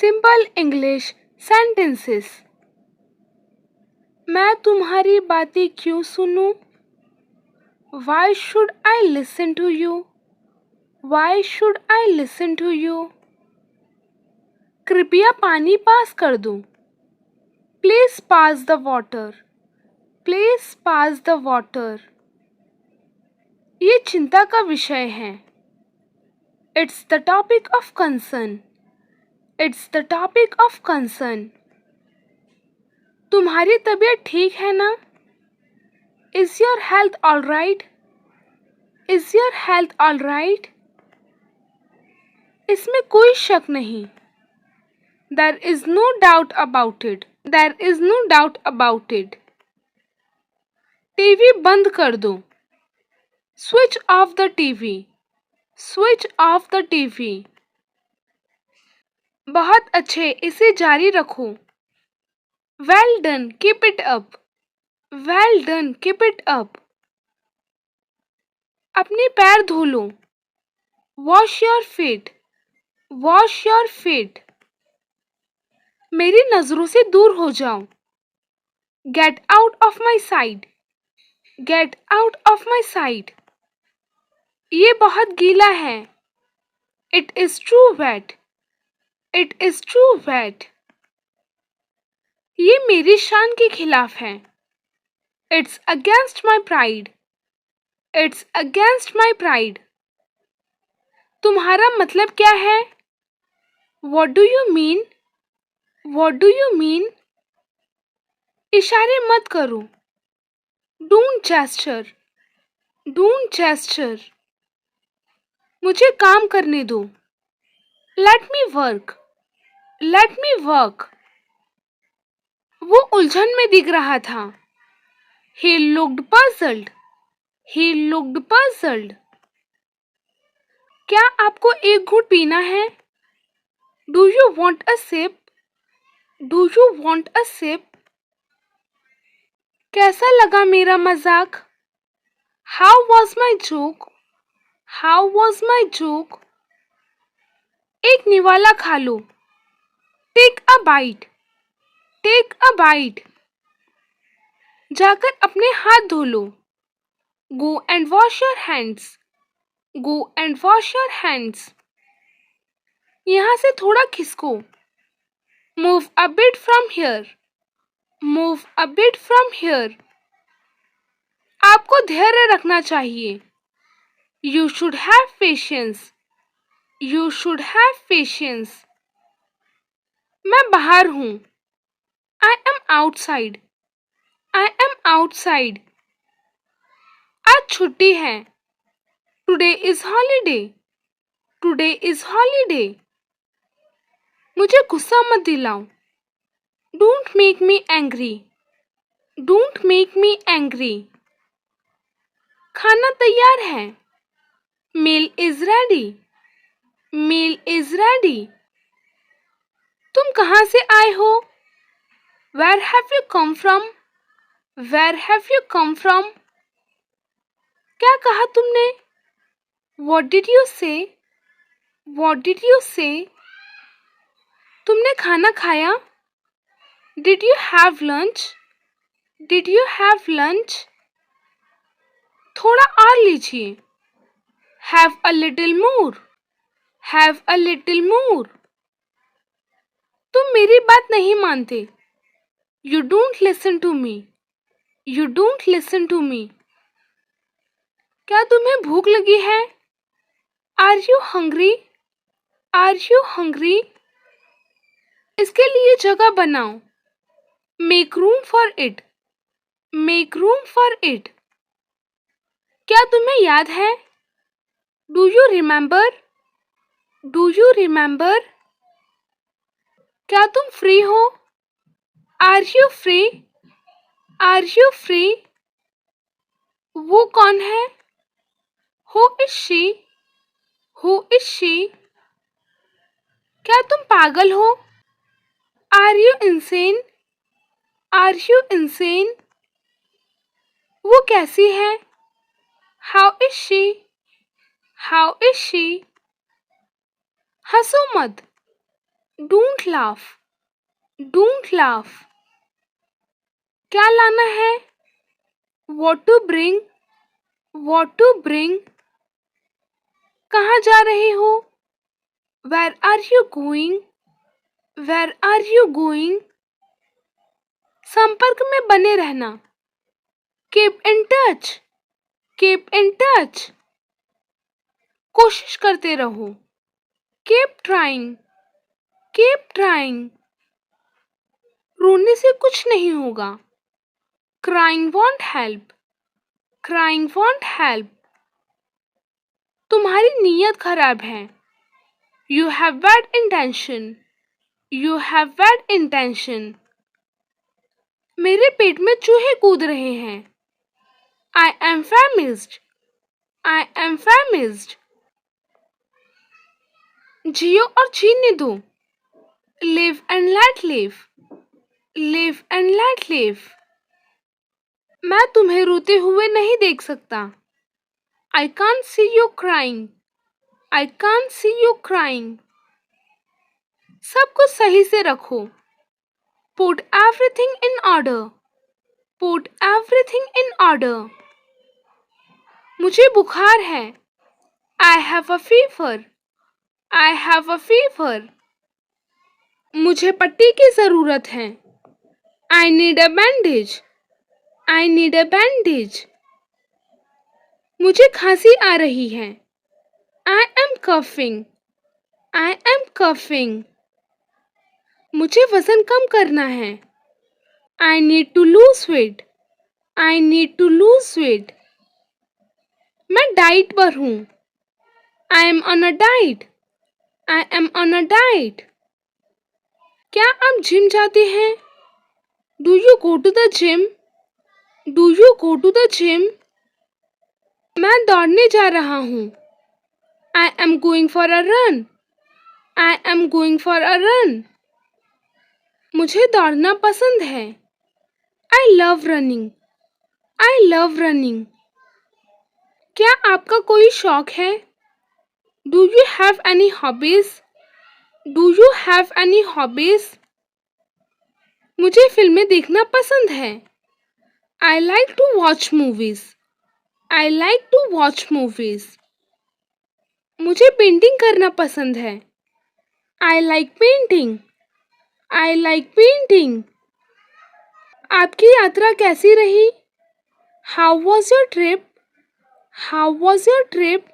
Simple English sentences. मैं तुम्हारी बातें क्यों सुनूं? Why should I listen to you? Why should I listen to you? कृपया पानी पास कर दो। Please pass the water. Please pass the water. ये चिंता का विषय है। It's the topic of concern. It's the topic of concern. तुम्हारी तबीयत ठीक है ना? Is your health all right? Is your health all right? इसमें कोई शक नहीं। There is no doubt about it. There is no doubt about it. TV बंद कर दो। Switch off the TV. Switch off the TV. बहुत अच्छे, इसे जारी रखो। Well done, keep it up. Well done, keep it up. अपने पैर धो लो। Wash your feet. Wash your feet. मेरी नजरों से दूर हो जाओ। Get out of my sight. Get out of my sight. ये बहुत गीला है। It is too wet. It is too wet. ये मेरी शान के खिलाफ है। It's against my pride. It's against my pride. तुम्हारा मतलब क्या है? What do you mean? What do you mean? इशारे मत करो। Don't gesture. Don't gesture. मुझे काम करने दो। Let me work. Let me work. वो उलझन में दिख रहा था। He looked puzzled. He looked puzzled. क्या आपको एक घूंट पीना है? Do you want a sip? Do you want a sip? कैसा लगा मेरा मजाक? How was my joke? How was my joke? एक निवाला खा लो। Take a bite. Take a bite. जाकर अपने हाथ धो लो। Go and wash your hands. Go and wash your hands. यहाँ से थोड़ा खिसको। Move a bit from here. Move a bit from here. आपको धैर्य रखना चाहिए। You should have patience. You should have patience. मैं बाहर हूँ। I am outside. I am outside. आज छुट्टी है। Today is holiday. Today is holiday. मुझे गुस्सा मत दिलाओ। Don't make me angry. Don't make me angry. खाना तैयार है। Meal is ready. Meal is ready. तुम कहाँ से आए हो? Where have you come from? Where have you come from? क्या कहा तुमने? What did you say? What did you say? तुमने खाना खाया? Did you have lunch? Did you have lunch? थोड़ा और लीजिए। Have a little more. Have a little more. तुम मेरी बात नहीं मानते। You don't listen to me. You don't listen to me. क्या तुम्हें भूख लगी है? Are you hungry? Are you hungry? इसके लिए जगह बनाओ। Make room for it. Make room for it. क्या तुम्हें याद है? Do you remember? Do you remember? क्या तुम फ्री हो? Are you free? Are you free? वो कौन है? Who is she? Who is she? क्या तुम पागल हो? Are you insane? Are you insane? वो कैसी है? How is she? How is she? हंसो मत। Don't laugh. Don't laugh. क्या लाना है? What to bring? What to bring? कहाँ जा रहे हो? Where are you going? Where are you going? संपर्क में बने रहना. Keep in touch. Keep in touch. कोशिश करते रहो. Keep trying. Keep trying. रोने से कुछ नहीं होगा. Crying won't help. Crying won't help. तुम्हारी नीयत खराब है. You have bad intention. You have bad intention. मेरे पेट में चूहे कूद रहे हैं. I am famished. I am famished. जियो और जीने दो. Live and let live. Live and let live. मैं तुम्हें रोते हुए नहीं देख सकता. I can't see you crying. I can't see you crying. सब कुछ सही से रखो. Put everything in order. Put everything in order. मुझे बुखार है. I have a fever. I have a fever. मुझे पट्टी की ज़रूरत है. I need a bandage. I need a bandage. मुझे खांसी आ रही है. I am coughing. I am coughing. मुझे वजन कम करना है. I need to lose weight. I need to lose weight. मैं डाइट पर हूँ. I am on a diet. I am on a diet. क्या आप जिम जाते हैं? Do you go to the gym? Do you go to the gym? मैं दौड़ने जा रहा हूँ. I am going for a run. I am going for a run. मुझे दौड़ना पसंद है. I love running. I love running. क्या आपका कोई शौक है? Do you have any hobbies? Do you have any hobbies? मुझे फिल्में देखना पसंद है. I like to watch movies. I like to watch movies. मुझे पेंटिंग करना पसंद है. I like painting. I like painting. आपकी यात्रा कैसी रही? How was your trip? How was your trip?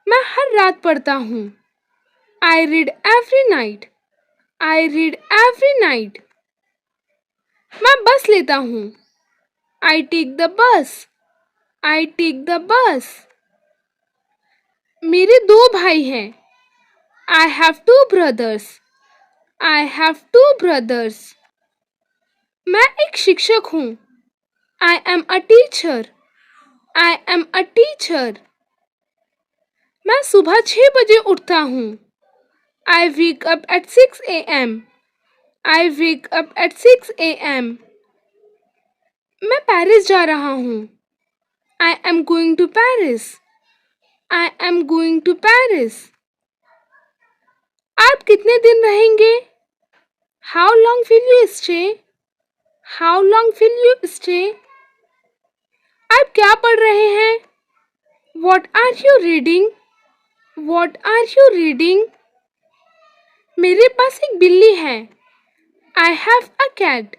मैं हर रात पढ़ता हूँ. I read every night. I read every night. मैं बस लेता हूँ. I take the bus. I take the bus. मेरे दो भाई हैं. I have two brothers. I have two brothers. मैं एक शिक्षक हूँ. I am a teacher. I am a teacher. मैं सुबह 6 बजे उठता हूँ. I wake up at 6 a.m. I wake up at 6 a.m. मैं पेरिस जा रहा हूँ. I am going to Paris. I am going to Paris. आप कितने दिन रहेंगे? How long will you stay? How long will you stay? आप क्या पढ़ रहे हैं? What are you reading? What are you reading? मेरे पास एक बिल्ली है. I have a cat.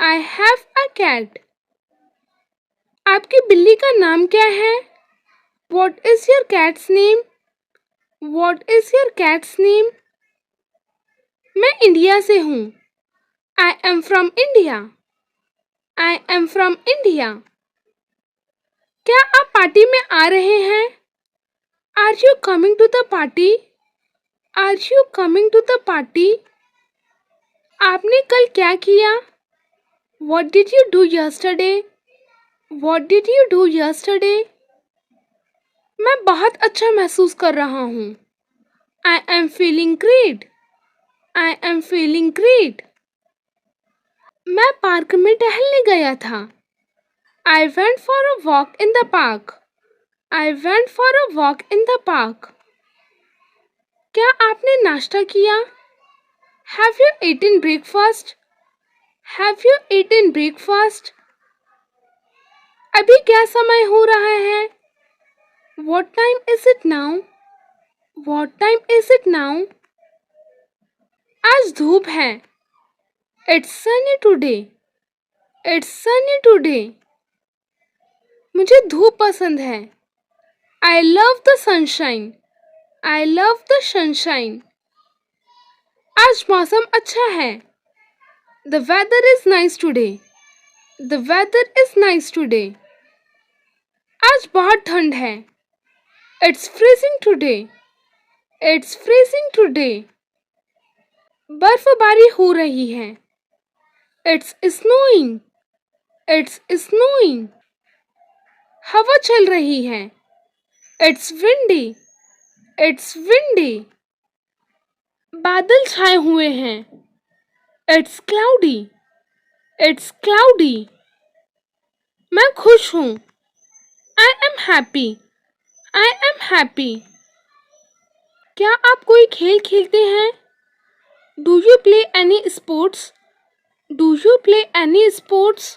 I have a cat. आपकी बिल्ली का नाम क्या है? What is your cat's name? What is your cat's name? मैं इंडिया से हूँ. I am from India. I am from India. क्या आप पार्टी में आ रहे हैं? Are you coming to the party? Are you coming to the party? आपने कल क्या किया? What did you do yesterday? What did you do yesterday? मैं बहुत अच्छा महसूस कर रहा हूँ. I am feeling great. I am feeling great. मैं पार्क में टहलने गया था. I went for a walk in the park. I went for a walk in the park. क्या आपने नाश्ता किया? Have you eaten breakfast? Have you eaten breakfast? अभी क्या समय हो रहा है? What time is it now? What time is it now? आज धूप है. It's sunny today. It's sunny today. मुझे धूप पसंद है. I love the sunshine. I love the sunshine. आज मौसम अच्छा है. The weather is nice today. The weather is nice today. आज बहुत ठंड है. It's freezing today. It's freezing today. बर्फबारी हो रही है. It's snowing. It's snowing. हवा चल रही है. It's windy. It's windy. बादल छाए हुए हैं. It's cloudy. It's cloudy. मैं खुश हूँ. I am happy. I am happy. क्या आप कोई खेल खेलते हैं? Do you play any sports? Do you play any sports?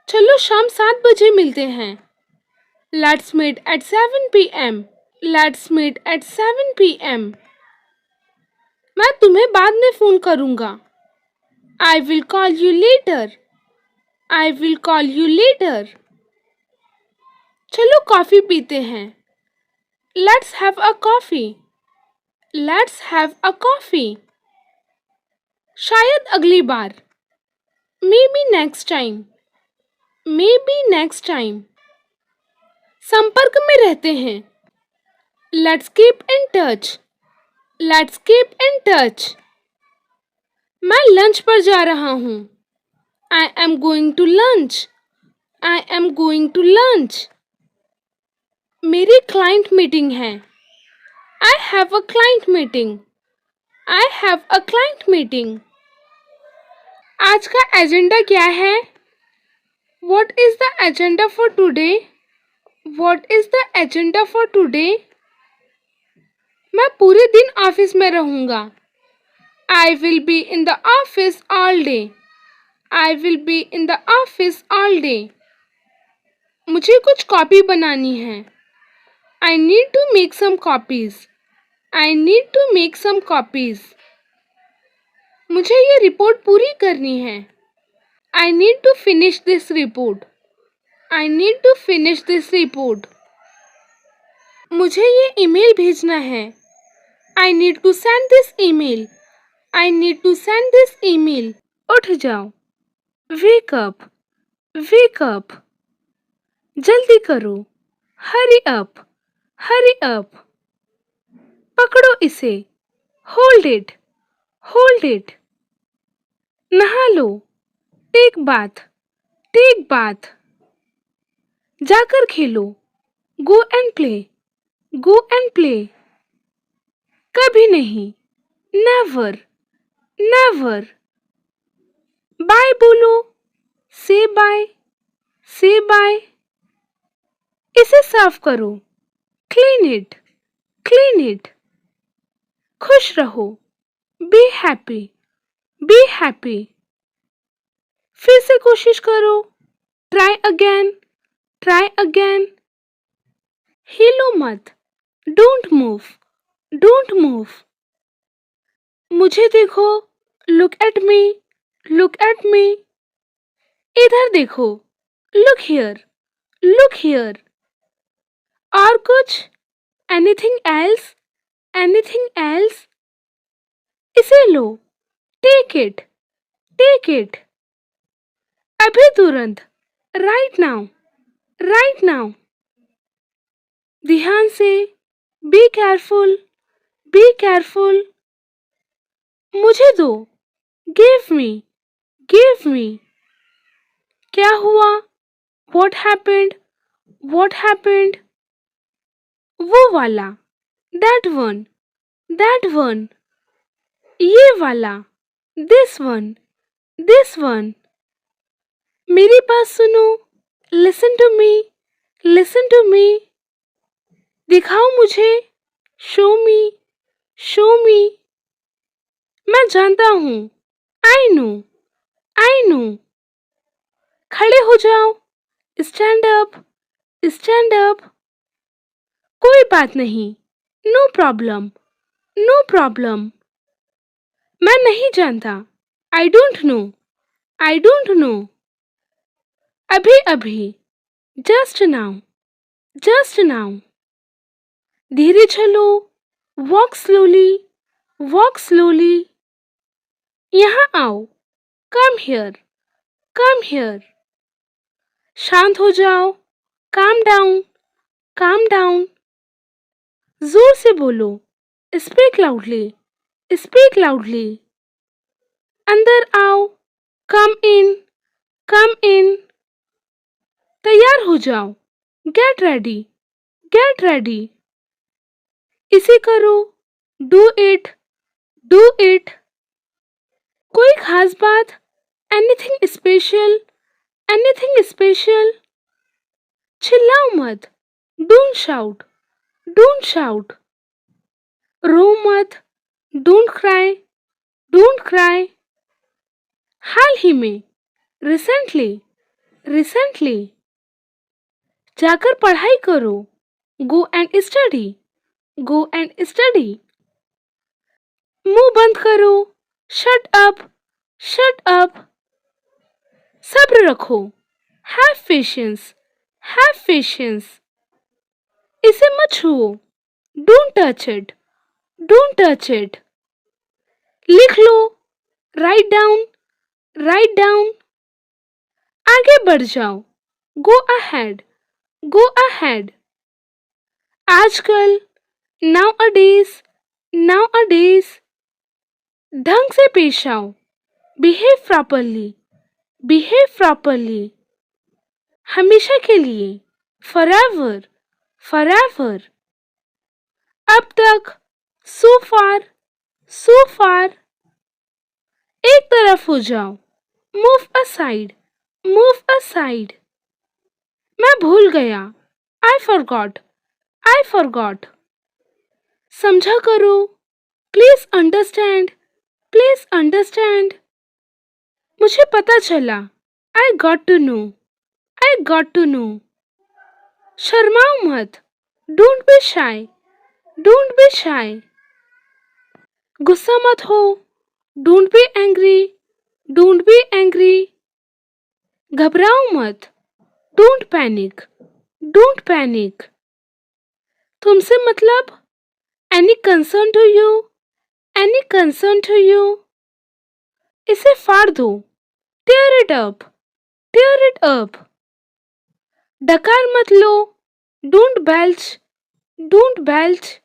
चलो शाम 7 बजे मिलते हैं. Let's meet at 7 p.m. Let's meet at 7 p.m. मैं तुम्हें बाद में फोन करूँगा. I will call you later. I will call you later. चलो कॉफी पीते हैं. Let's have a coffee. Let's have a coffee. शायद अगली बार. Maybe next time. Maybe next time. संपर्क में रहते हैं. Let's keep in touch. Let's keep in touch. मैं लंच पर जा रहा हूँ. I am going to lunch. I am going to lunch. मेरी क्लाइंट मीटिंग है. I have a client meeting. I have a client meeting. आज का agenda क्या है? What is the agenda for today? What is the agenda for today? मैं पूरे दिन office में रहूँगा. I will be in the office all day. I will be in the office all day. मुझे कुछ कॉपी बनानी है. I need to make some copies. I need to make some copies. मुझे ये रिपोर्ट पूरी करनी है. I need to finish this report. I need to finish this report. मुझे ये ईमेल भेजना है. I need to send this email. I need to send this email. उठ जाओ. Wake up. Wake up. जल्दी करो. Hurry up. Hurry up. पकड़ो इसे. Hold it. Hold it. नहा लो. Take bath. Take bath. जाकर खेलो. Go and play. Go and play. कभी नहीं. Never. Never. Bye बोलो. Say bye. Say bye. इसे साफ करो. Clean it. Clean it. खुश रहो. Be happy. Be happy. फिर से कोशिश करो. Try again. Try again. हिलो मत. Don't move. Don't move. मुझे देखो. Look at me. Look at me. इधर देखो. Look here. Look here. और कुछ? Anything else? Anything else? इसे लो. Take it. Take it. अभी तुरंत. Right now. Right now. ध्यान से. Be careful. Be careful. मुझे दो. Give me. Give me. क्या हुआ? What happened? What happened? वो वाला. That one. That one. ये वाला. This one. This one. मेरी बात सुनो. Listen to me. Listen to me. दिखाओ मुझे. Show me, show me. मैं जानता हूँ। I know, I know. खड़े हो जाओ। Stand up, stand up. कोई बात नहीं। No problem, no problem. मैं नहीं जानता। I don't know, I don't know. अभी अभी। Just now, just now. धीरे चलो। Walk slowly, walk slowly. यहाँ आओ। Come here, come here. शांत हो जाओ। Calm down, calm down. जोर से बोलो। Speak loudly, speak loudly. अंदर आओ। Come in, come in. तैयार हो जाओ। Get ready, get ready. इसे करो। Do it, do it. कोई खास बात? Anything special, anything special. चिल्लाओ मत। Don't shout, don't shout. रो मत। Don't cry, don't cry. हाल ही में। Recently, recently. जाकर पढ़ाई करो। Go and study, go and study. मुंह बंद करो। Shut up, shut up. सब्र रखो। Have patience, have patience. इसे मत छुओ। Don't touch it, don't touch it. लिख लो। Write down, write down. आगे बढ़ जाओ। Go ahead, go ahead. आजकल। Nowadays, nowadays. ढंग से पेश आओ। Behave properly, behave properly. हमेशा के लिए। Forever, forever. अब तक। सो फार, सो फार। एक तरफ हो जाओ। Move aside, move aside. मैं भूल गया। I forgot, I forgot. समझा करो। Please understand, please understand. मुझे पता चला। I got to know, I got to know. शर्माओ मत। Don't be shy, don't be shy. गुस्सा मत हो। Don't be angry, don't be angry. घबराओ मत। Don't panic, don't panic. तुमसे मतलब? Any concern to you, any concern to you. इसे फाड़ दो। Tear it up, tear it up. डकार मत लो। Don't belch, don't belch.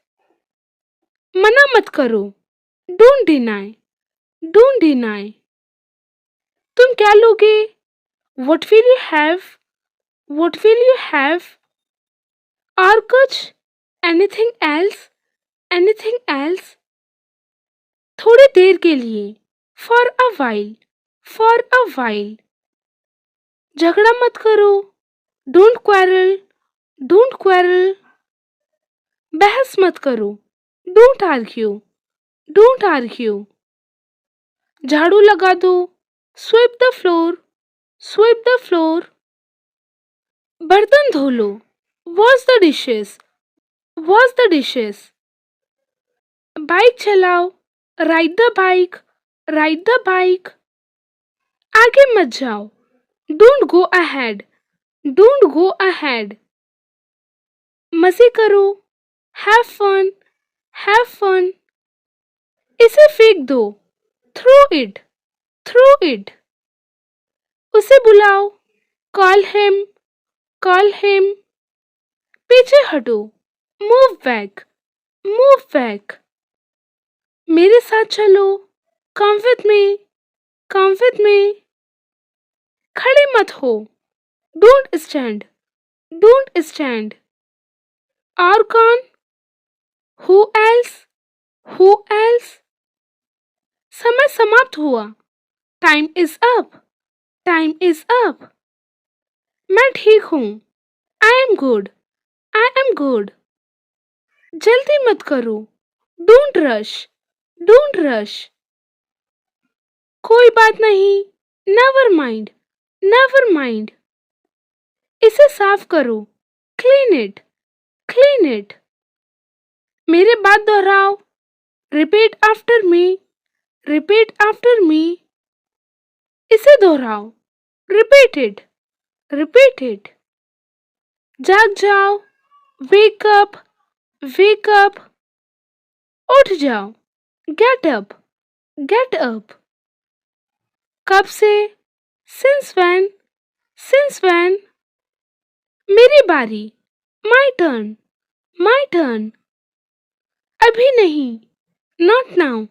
मना मत करो। Don't deny, don't deny. तुम क्या लोगे? What will you have, what will you have. और कुछ? Anything else, anything else. थोड़ी देर के लिए। For a while, for a while. झगड़ा मत करो। Don't quarrel, don't quarrel. बहस मत करो। Don't argue, don't argue. झाड़ू लगा दो। Sweep the floor, sweep the floor. बर्तन धो लो। Wash the dishes, wash the dishes. Bike चलाओ। Ride the bike, ride the bike. आगे मत जाओ। Don't go ahead, don't go ahead. मजे करो। Have fun, have fun. इसे फेंक दो। Throw it, throw it. उसे बुलाओ। Call him, call him. पीछे हटो। Move back, move back. मेरे साथ चलो। Come with me, come with me. खड़े मत हो। Don't stand, don't stand. और कौन? Who else, who else. समय समाप्त हुआ। Time is up, time is up. मैं ठीक हूँ। I am good, I am good. जल्दी मत करो, डोंट रश, डोंट रश। कोई बात नहीं, नेवर माइंड, नेवर माइंड। इसे साफ करो, क्लीन इट, क्लीन इट। मेरे बात दोहराओ, repeat after me, repeat after me. इसे दोहराओ, रिपीट इट, रिपीट इट। जाग जाओ, वेक अप, वेक अप। उठ जाओ, गेट अप, गेट अप। कब से, सिंस व्हेन, सिंस व्हेन। मेरी बारी, माय टर्न, माय टर्न। अभी नहीं, नॉट नाउ,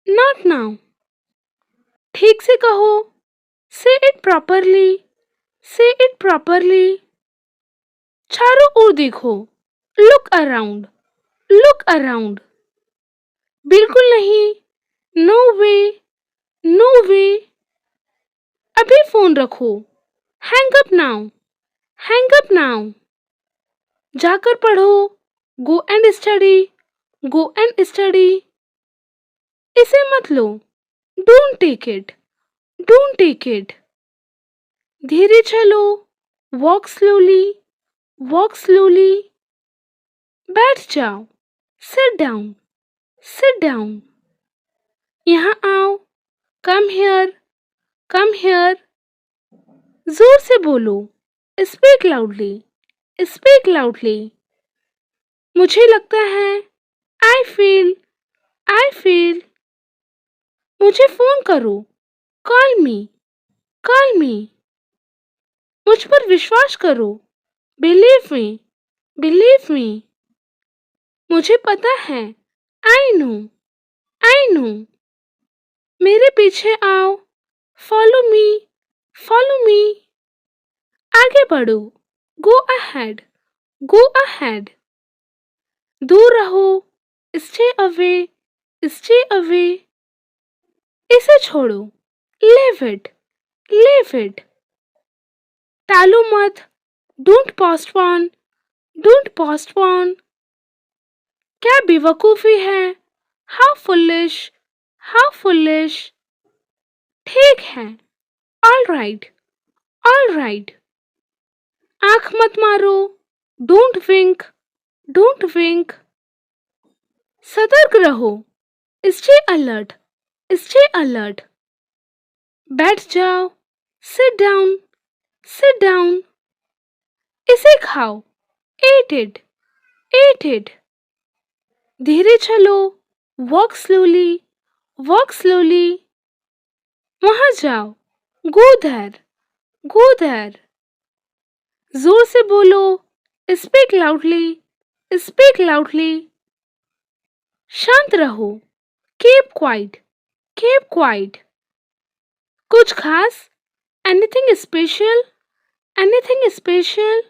नॉट नाउ। ठीक से कहो, से इट प्रॉपरली, से इट प्रॉपरली। चारों ओर देखो, लुक अराउंड, लुक अराउंड। बिल्कुल नहीं, नो वे, नो वे। अभी फोन रखो, hang up now, hang up now. जाकर पढ़ो, go and study, go and study. इसे मत लो, don't take it, don't take it. धीरे चलो, वॉक स्लोली, वॉक स्लोली। बैठ जाओ, सिट डाउन, सिट डाउन। यहाँ आओ, कम हियर, कम हियर। जोर से बोलो, स्पीक लाउडली, स्पीक लाउडली। मुझे लगता है, आई फील, आई फील। मुझे फोन करो, कॉल मी, कॉल मी। मुझ पर विश्वास करो, बिलीव मी, बिलीव मी। मुझे पता है, आई नो, आई नो। मेरे पीछे आओ, फॉलो मी, फॉलो मी। आगे बढ़ो, गो अहेड, गो अहेड। दूर रहो, स्टे अवे, स्टे अवे। इसे छोड़ो, लीव इट, लीव इट। टालो मत, डोंट पोस्टपोन, डोंट पोस्टपोन। क्या बेवकूफी है, हाउ फुलिश, हाउ फुलिश। ठीक है, ऑल राइट, ऑल राइट। आंख मत मारो, डोंट विंक, डोंट विंक। सतर्क रहो, स्टे अलर्ट, स्टे अलर्ट। बैठ जाओ, सिट डाउन, सिट डाउन। इसे खाओ, एट इट, एट इट। धीरे चलो, वॉक स्लोली, वॉक स्लोली। वहां जाओ, गो देयर, गो देयर। जोर से बोलो, स्पीक लाउडली, स्पीक लाउडली। शांत रहो, कीप क्वाइट, कीप क्वाइट। कुछ खास, एनीथिंग स्पेशल, एनीथिंग स्पेशल।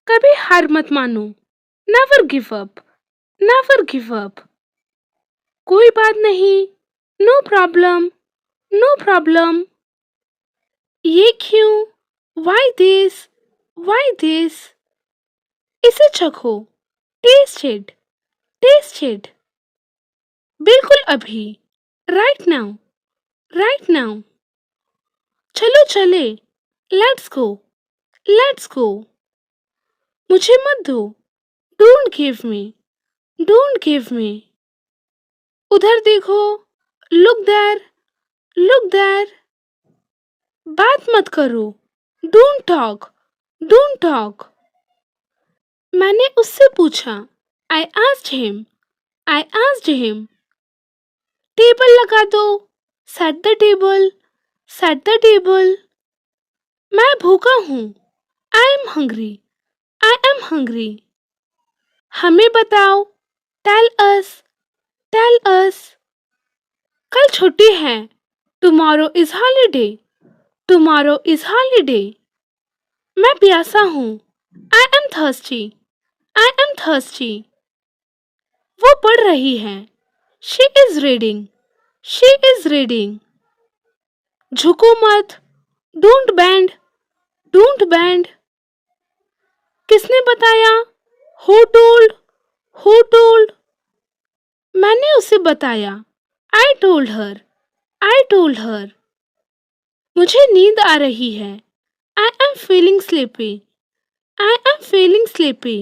कभी हार मत मानो, never give up, never give up. कोई बात नहीं, नो प्रॉब्लम, नो प्रॉब्लम। ये क्यों, वाई दिस, वाई दिस। इसे चखो, टेस्ट इट, टेस्ट इट। बिल्कुल अभी, राइट नाउ, राइट नाउ। चलो चले, लेट्स गो, लेट्स गो। मुझे मत दो, don't give me, don't give me. उधर देखो, लुक देयर, लुक देयर। बात मत करो, डोंट टॉक, डोंट टॉक। मैंने उससे पूछा, I asked him, I asked him. Table लगा दो, set the table, set the table. मैं भूखा हूँ, I am hungry, I am hungry. हमें बताओ, टेल अस, टेल अस। कल छुट्टी है, tomorrow is holiday, tomorrow is holiday. मैं प्यासा हूँ, I am thirsty, I am thirsty. वो पढ़ रही है, she is reading, she is reading. झुको मत, डोंट बेंड, डोंट बेंड। किसने बताया, हु टोल्ड, Who told? मैंने उसे बताया. I told her. I told her. मुझे नींद आ रही है. I am feeling sleepy. I am feeling sleepy.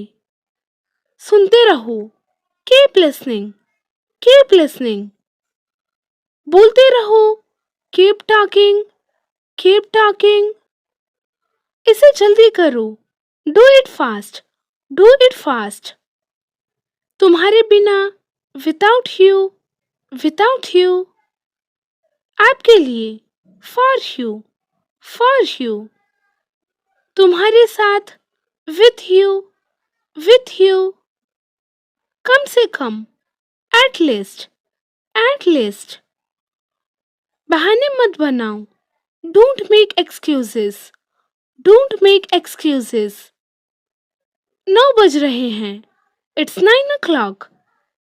सुनते रहो. Keep listening. Keep listening. बोलते रहो. Keep talking. Keep talking. इसे जल्दी करो. Do it fast. Do it fast. तुम्हारे बिना. Without you. Without you. आपके लिए. For you. For you. तुम्हारे साथ. With you. With you. कम से कम. At least. At least. बहाने मत बनाओ. Don't make excuses. Don't make excuses. 9 बज रहे हैं. It's 9 o'clock.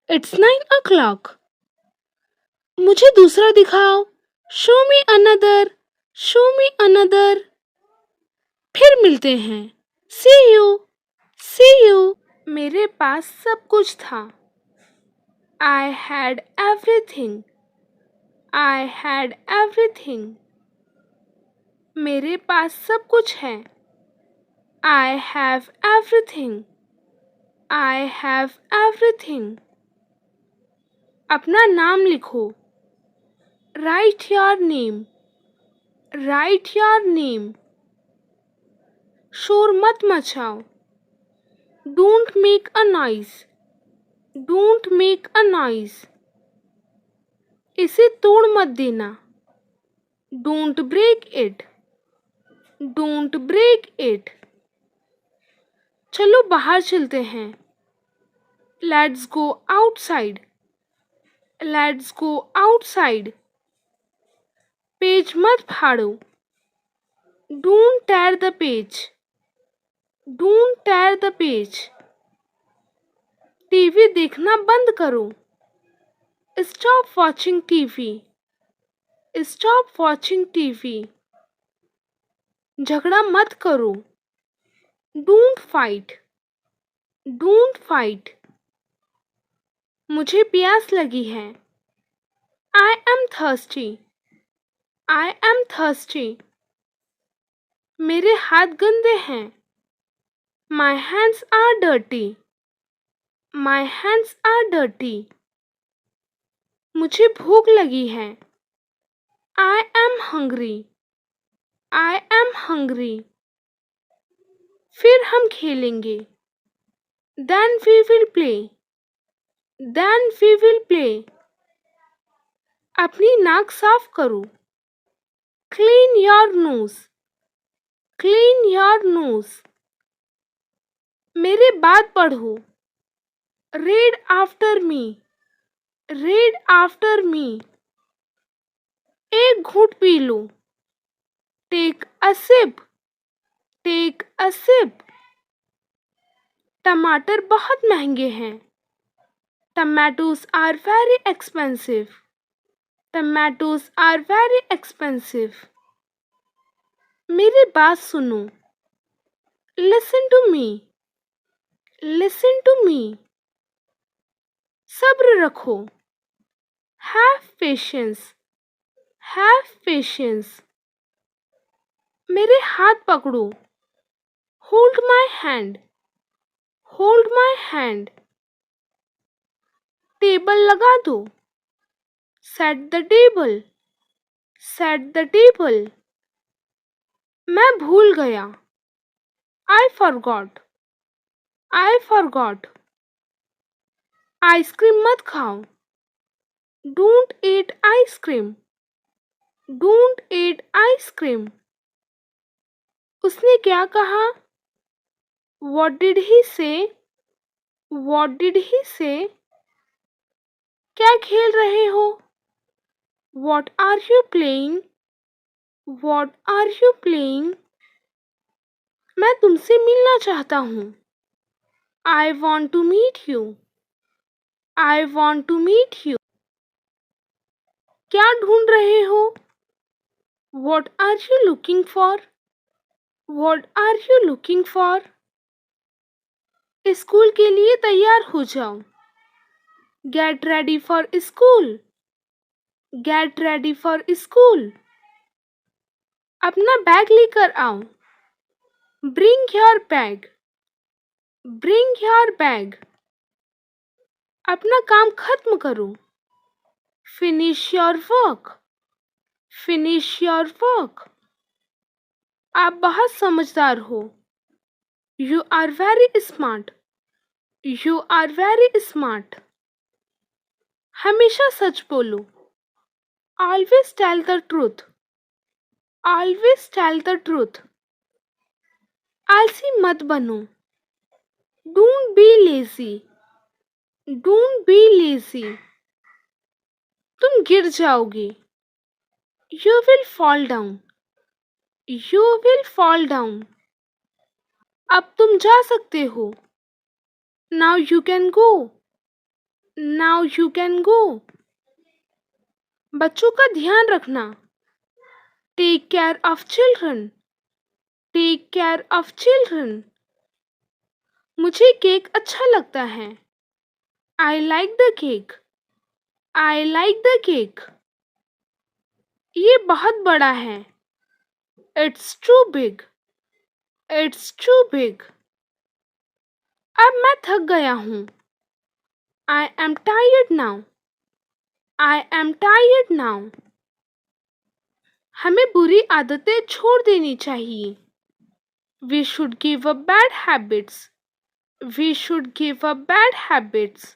It's 9 o'clock. मुझे दूसरा दिखाओ. Show me another. Show me another. फिर मिलते हैं. See you. See you. मेरे पास सब कुछ था. I had everything. I had everything. मेरे पास सब कुछ है. I have everything. I have everything. अपना नाम लिखो. Write your name. Write your name. शोर मत मचाओ. Don't make a noise. Don't make a noise. इसे तोड़ मत देना. Don't break it. Don't break it. चलो बाहर चलते हैं. Let's go outside. Let's go outside. Page मत फाड़ो. Don't tear the page. Don't tear the page. TV देखना बंद करो. Stop watching TV. Stop watching TV. झगड़ा मत करो. Don't fight. Don't fight. मुझे प्यास लगी है. I am thirsty. I am thirsty. मेरे हाथ गंदे हैं. My hands are dirty. My hands are dirty. मुझे भूख लगी है. I am hungry. I am hungry. फिर हम खेलेंगे. Then we will play. Then we will play. अपनी नाक साफ करो. Clean your nose. Clean your nose. मेरे बाद पढ़ो. Read after me. Read after me. एक घूंट पी लो. Take a sip. Take a sip. टमाटर बहुत महंगे हैं. Tomatoes are very expensive. Tomatoes are very expensive. मेरी बात सुनो. Listen to me. Listen to me. सब्र रखो. Have patience. Have patience. मेरे हाथ पकड़ो. Hold my hand. Hold my hand. Table लगा दो. Set the table. Set the table. मैं भूल गया. I forgot. I forgot. Ice cream मत खाओ. Don't eat ice cream. Don't eat ice cream. उसने क्या कहा? What did he say? What did he say? क्या खेल रहे हो? What are you playing? What are you playing? मैं तुमसे मिलना चाहता हूँ. I want to meet you. I want to meet you. क्या ढूंढ रहे हो? What are you looking for? What are you looking for? School के लिए तैयार हो जाओ। Get ready for school. Get ready for school. अपना बैग लेकर आओ। Bring your bag. Bring your bag. अपना काम खत्म करो। Finish your work. Finish your work. आप बहुत समझदार हो। You are very smart. You are very smart. हमेशा सच बोलो। Always tell the truth. Always tell the truth. आलसी मत बनो। Don't be lazy. Don't be lazy. तुम गिर जाओगे। You will fall down. You will fall down. अब तुम जा सकते हो। Now you can go. Now you can go. बच्चों का ध्यान रखना। Take care of children. Take care of children. मुझे केक अच्छा लगता है। I like the cake. I like the cake. ये बहुत बड़ा है। It's too big. It's too big. अब मैं थक गया हूँ। I am tired now. I am tired now. हमें बुरी आदतें छोड़ देनी चाहिए। We should give up bad habits. We should give up bad habits.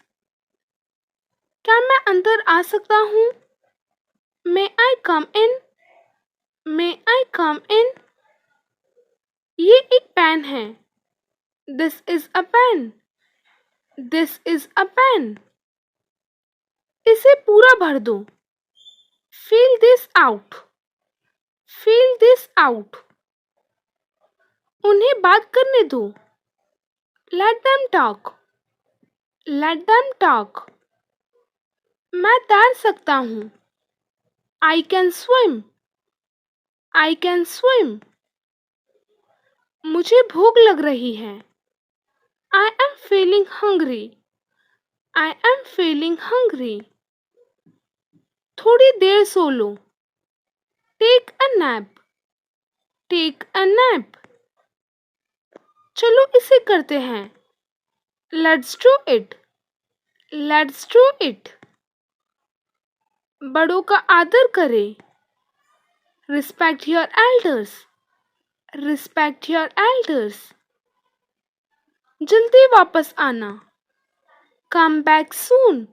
क्या मैं अंदर आ सकता हूँ? मे आई कम इन? मे आई कम इन? ये एक पेन है। This is a pen. This is a pen. इसे पूरा भर दो। Fill this out. Fill this out. उन्हें बात करने दो। Let them talk. Let them talk. मैं तैर सकता हूँ। I can swim. I can swim. मुझे भूख लग रही है। I am feeling hungry. I am feeling hungry. थोड़ी देर सो लो। Take a nap. Take a nap. चलो इसे करते हैं। Let's do it. Let's do it. बड़ों का आदर करें। Respect your elders. Respect your elders. जल्दी वापस आना। Come back soon.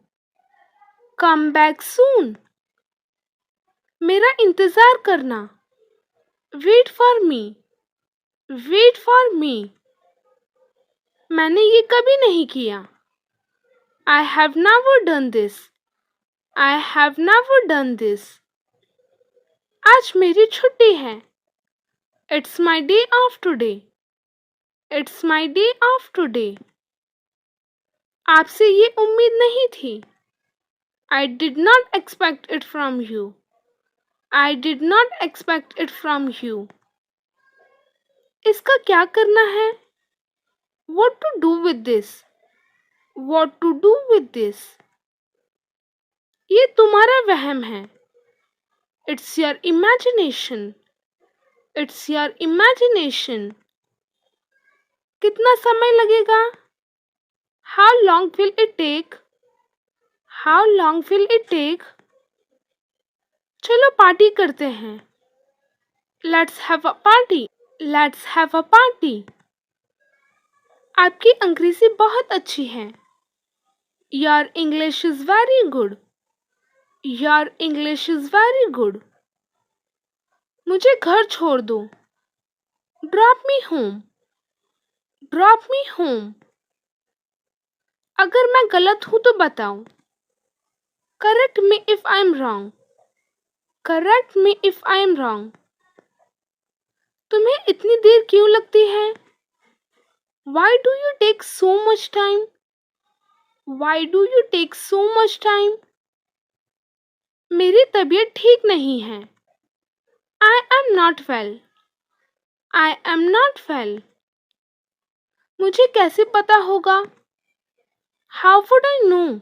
Come back soon. मेरा इंतजार करना। Wait for me. Wait for me. मैंने ये कभी नहीं किया। I have never done this. I have never done this. आज मेरी छुट्टी है। It's my day off today. It's my day off today. आपसे ये उम्मीद नहीं थी। I did not expect it from you. I did not expect it from you. इसका क्या करना है? What to do with this? What to do with this? ये तुम्हारा वहम है। It's your imagination. It's your imagination. कितना समय लगेगा? How long will it take? How long will it take? चलो पार्टी करते हैं। Let's have a party. Let's have a party. आपकी अंग्रेजी बहुत अच्छी है। Your English is very good. Your English is very good. मुझे घर छोड़ दो। Drop me home. Drop me home. अगर मैं गलत हूँ तो बताओ। Correct me if I'm wrong. Correct me if I'm wrong. तुम्हें इतनी देर क्यों लगती है? Why do you take so much time? Why do you take so much time? मेरी तबीयत ठीक नहीं है। I am not well. I am not well. मुझे कैसे पता होगा? How would I know?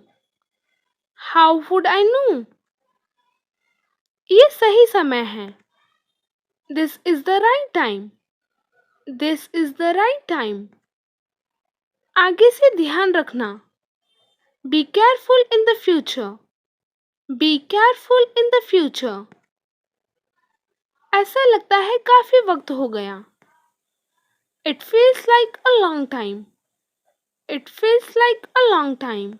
How would I know? ये सही समय है। This is the right time. This is the right time. आगे से ध्यान रखना। Be careful in the future. Be careful in the future. ऐसा लगता है काफी वक्त हो गया। It feels like a long time. It feels like a long time.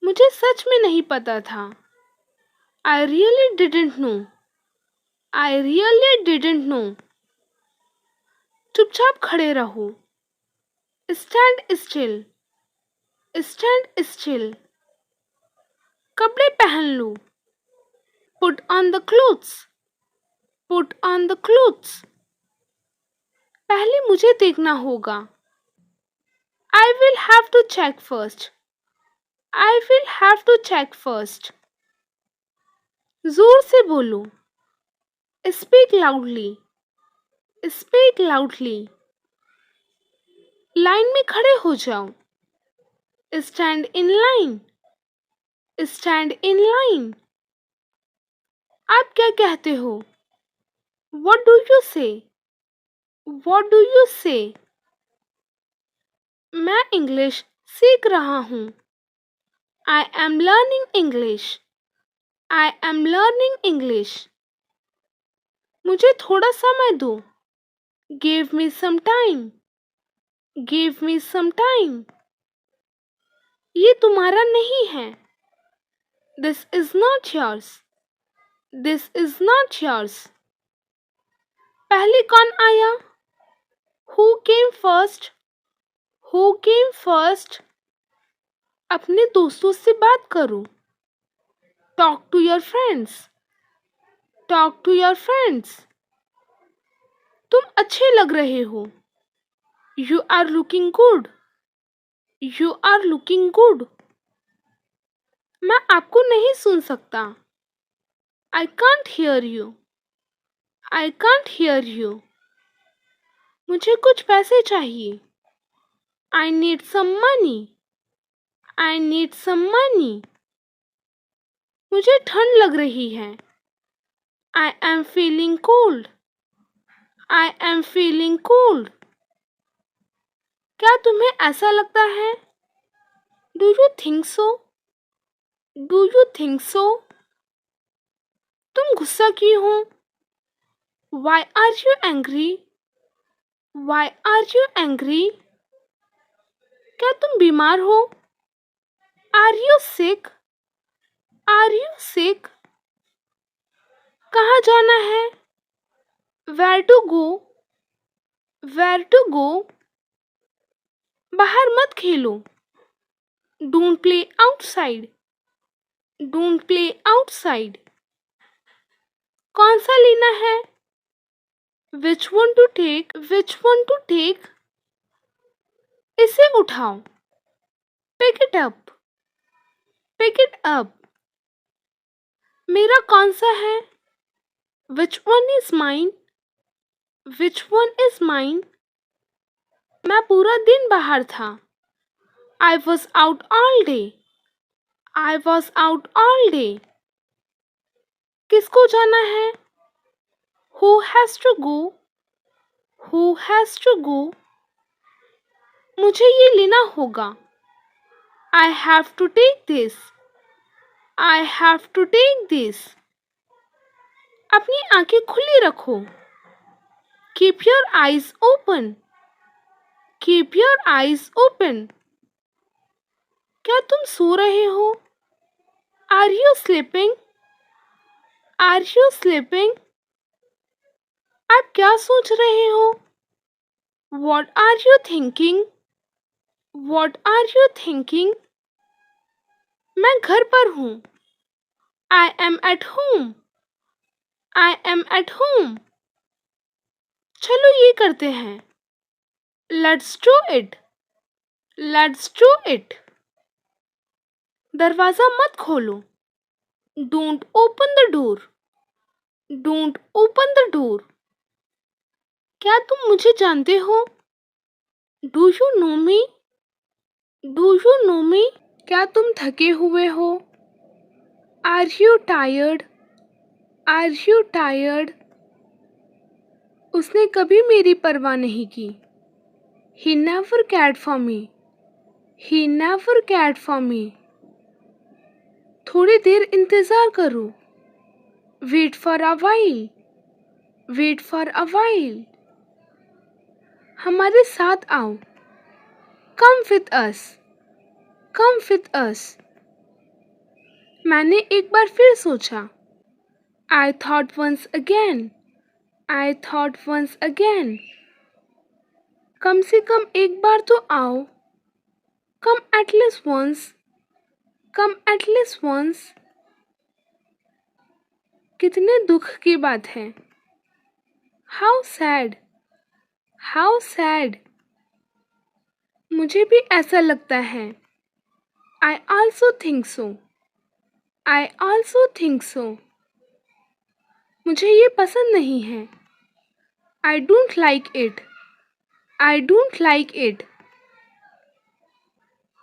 मुझे सच में नहीं पता था। I really didn't no. I really didn't know. चुपचाप खड़े रहो। Stand still. Stand still. कपड़े पहन लो। Put on the clothes. Put on the clothes. पहले मुझे देखना होगा। I will have to check first. I will have to check first. जोर से बोलो। Speak loudly. Speak loudly. Line में खड़े हो जाओ। Stand in line. Stand in line. आप क्या कहते हो? What do you say? What do you say? मैं इंग्लिश सीख रहा हूँ। I am learning English. I am learning English. मुझे थोड़ा समय दो। Give me some time. Give me some time. ये तुम्हारा नहीं है। This is not yours. This is not yours. पहले कौन आया? Who came first? Who came first? अपने दोस्तों से बात करो। Talk to your friends. Talk to your friends. तुम अच्छे लग रहे हो। You are looking good. You are looking good. मैं आपको नहीं सुन सकता। I can't hear you. I can't hear you. मुझे कुछ पैसे चाहिए। I need some money. I need some money. मुझे ठंड लग रही है। I am feeling cold. I am feeling cold. क्या तुम्हें ऐसा लगता है? Do you think so? Do you think so? तुम गुस्सा क्यों हो? Why are you angry? Why are you angry? क्या तुम बीमार हो? Are you sick? Are you sick? कहाँ जाना है? Where to go? Where to go? बाहर मत खेलो। Don't play outside. Don't play outside. कौन सा लेना है? Which one to take? Which one to take? इसे उठाओ। Pick it up. Pick it up. मेरा कौन सा है? Which one is mine? Which one is mine? मैं पूरा दिन बाहर था। I was out all day. I was out all day. किसको जाना है? Who has to go? Who has to go? मुझे ये लेना होगा। I have to take this. I have to take this. अपनी आंखें खुली रखो। Keep your eyes open. Keep your eyes open. क्या तुम सो रहे हो? Are you sleeping? Are you sleeping? आप क्या सोच रहे हो? What are you thinking? What are you thinking? मैं घर पर हूँ। I am at home. I am at home. चलो ये करते हैं। Let's do it. Let's do it. दरवाजा मत खोलो। Don't open the door. Don't open the door. क्या तुम मुझे जानते हो? Do you know me? Do you know me? क्या तुम थके हुए हो? Are you tired? Are you tired? उसने कभी मेरी परवाह नहीं की। He never cared for me. He never cared for me. थोड़ी देर इंतज़ार करो। Wait for a while. Wait for a while. हमारे साथ आओ। Come with us. Come with us. मैंने एक बार फिर सोचा। I thought once again. I thought once again. कम से कम एक बार तो आओ। Come at least once. Come at least once. कितने दुख की बात है। How sad. How sad. मुझे भी ऐसा लगता है। I also think so. I also think so. मुझे ये पसंद नहीं है। I don't like it. I don't like it.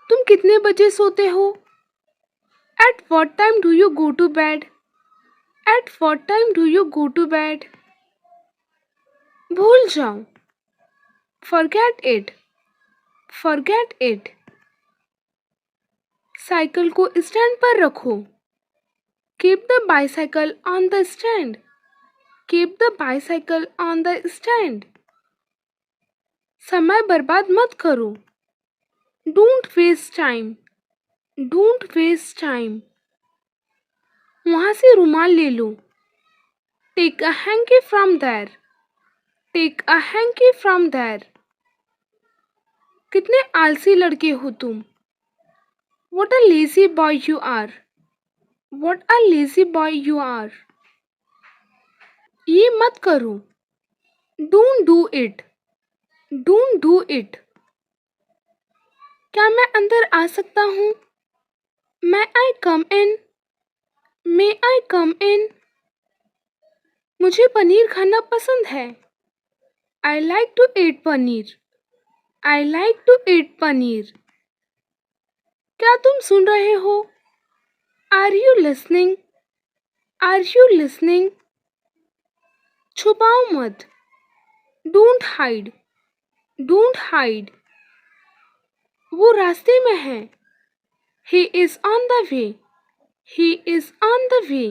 तुम कितने बजे सोते हो? At what time do you go to bed? At what time do you go to bed? भूल जाओ। Forget it. Forget it. Cycle को स्टैंड पर रखो। Keep the bicycle on the stand. Keep the bicycle on the stand. समय बर्बाद मत करो। Don't waste time. Don't waste time. वहाँ से रुमाल ले लो। Take a hanky from there. Take a hanky from there. कितने आलसी लड़के हो तुम। What a lazy boy you are. What a lazy boy you are. ये मत करो। Don't do it. Don't do it. क्या मैं अंदर आ सकता हूँ? May I come in? May I come in? मुझे पनीर खाना पसंद है। I like to eat paneer. I like to eat paneer. क्या तुम सुन रहे हो? Are you listening? Are you listening? छुपाओ मत। Don't hide. Don't hide. वो रास्ते में है। He is on the way. He is on the way.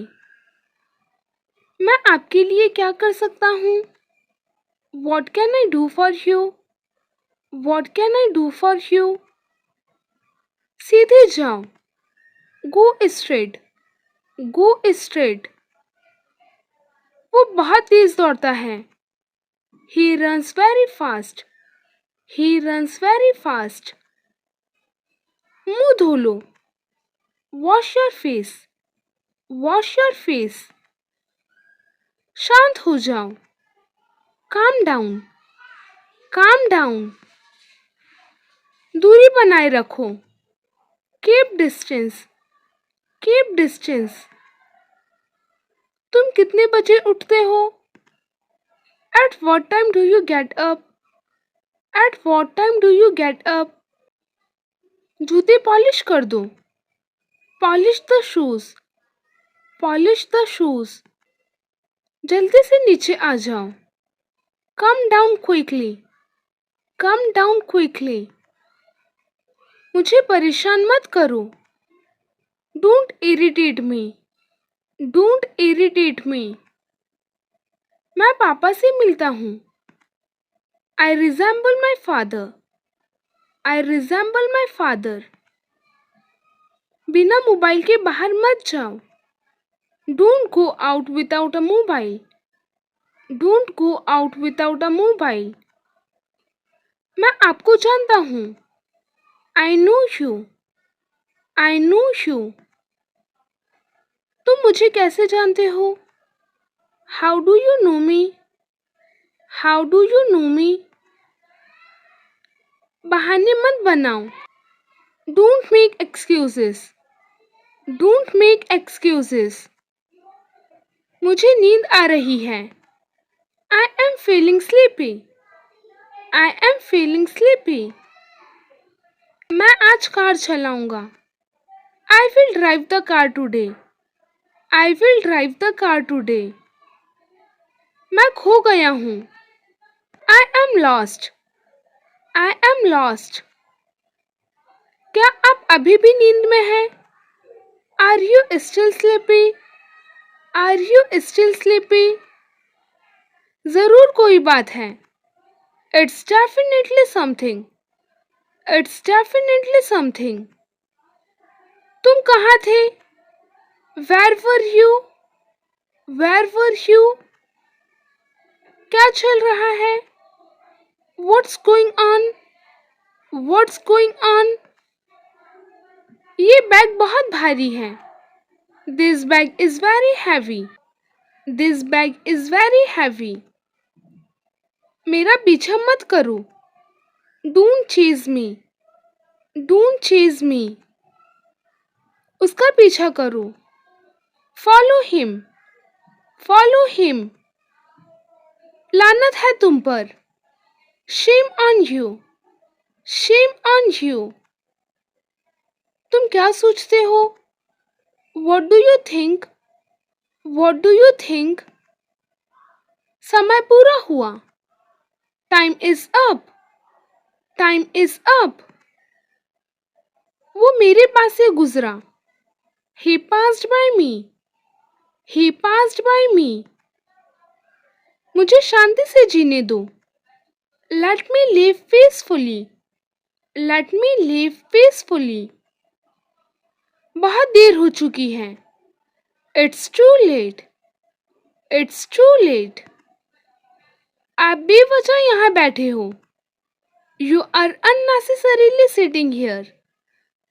मैं आपके लिए क्या कर सकता हूँ? What can I do for you? What can I do for you? सीधे जाओ। Go straight. Go straight. वो बहुत तेज दौड़ता है। He runs very fast. He runs very fast. मुंह धो लो। Wash your face. Wash your face. शांत हो जाओ। Calm down. Calm down. दूरी बनाए रखो। Keep distance. Keep distance. तुम कितने बजे उठते हो? At what time do you get up? At what time do you get up? जूते पॉलिश कर दो। Polish the shoes. Polish the shoes. जल्दी से नीचे आ जाओ। Come down quickly. Come down quickly. मुझे परेशान मत करो। Don't irritate me. Don't irritate me. मैं पापा से मिलता हूँ। I resemble my father. I resemble my father. बिना मोबाइल के बाहर मत जाओ। Don't go out without a mobile. Don't go out without a mobile. मैं आपको जानता हूँ। I know you. I know you. तुम मुझे कैसे जानते हो? How do you know me? How do you know me? बहाने मत बनाओ। Don't make excuses. Don't make excuses. मुझे नींद आ रही है। I am feeling sleepy. I am feeling sleepy. मैं आज कार चलाऊंगा. I will drive the car today. I will drive the car today. मैं खो गया हूँ. I am lost. I am lost. क्या आप अभी भी नींद में हैं? Are you still sleepy? Are you still sleepy? जरूर कोई बात है. It's definitely something. It's definitely something. तुम कहाँ थे? Where were you? Where were you? क्या चल रहा है? What's going on? What's going on? ये बैग बहुत भारी है. This bag is very heavy. This bag is very heavy. मेरा पीछा मत करो. Don't chase me. Don't chase me. उसका पीछा करो. Follow him. Follow him. लानत है तुम पर. Shame on you. Shame on you. तुम क्या सोचते हो? What do you think? What do you think? समय पूरा हुआ. Time is up. Time is up. वो मेरे पास से गुजरा. He passed by me. He passed by me. मुझे शांति से जीने दो. Let me live peacefully. Let me live peacefully. बहुत देर हो चुकी है. It's too late. It's too late. आप बेवजह यहाँ बैठे हो. You are unnecessarily sitting here.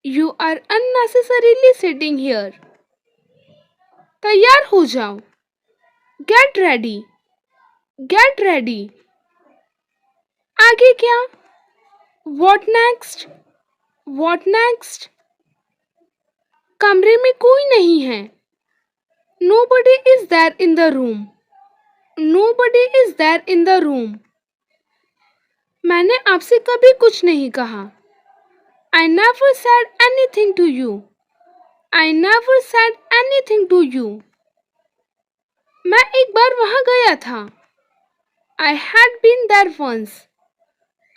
You are unnecessarily sitting here. तैयार हो जाओ. Get ready. Get ready. आगे क्या? What next? What next? कमरे में कोई नहीं है. Nobody is there in the room. Nobody is there in the room. मैंने आपसे कभी कुछ नहीं कहा. I never said anything to you. I never said anything to you. मैं एक बार वहाँ गया था. I had been there once.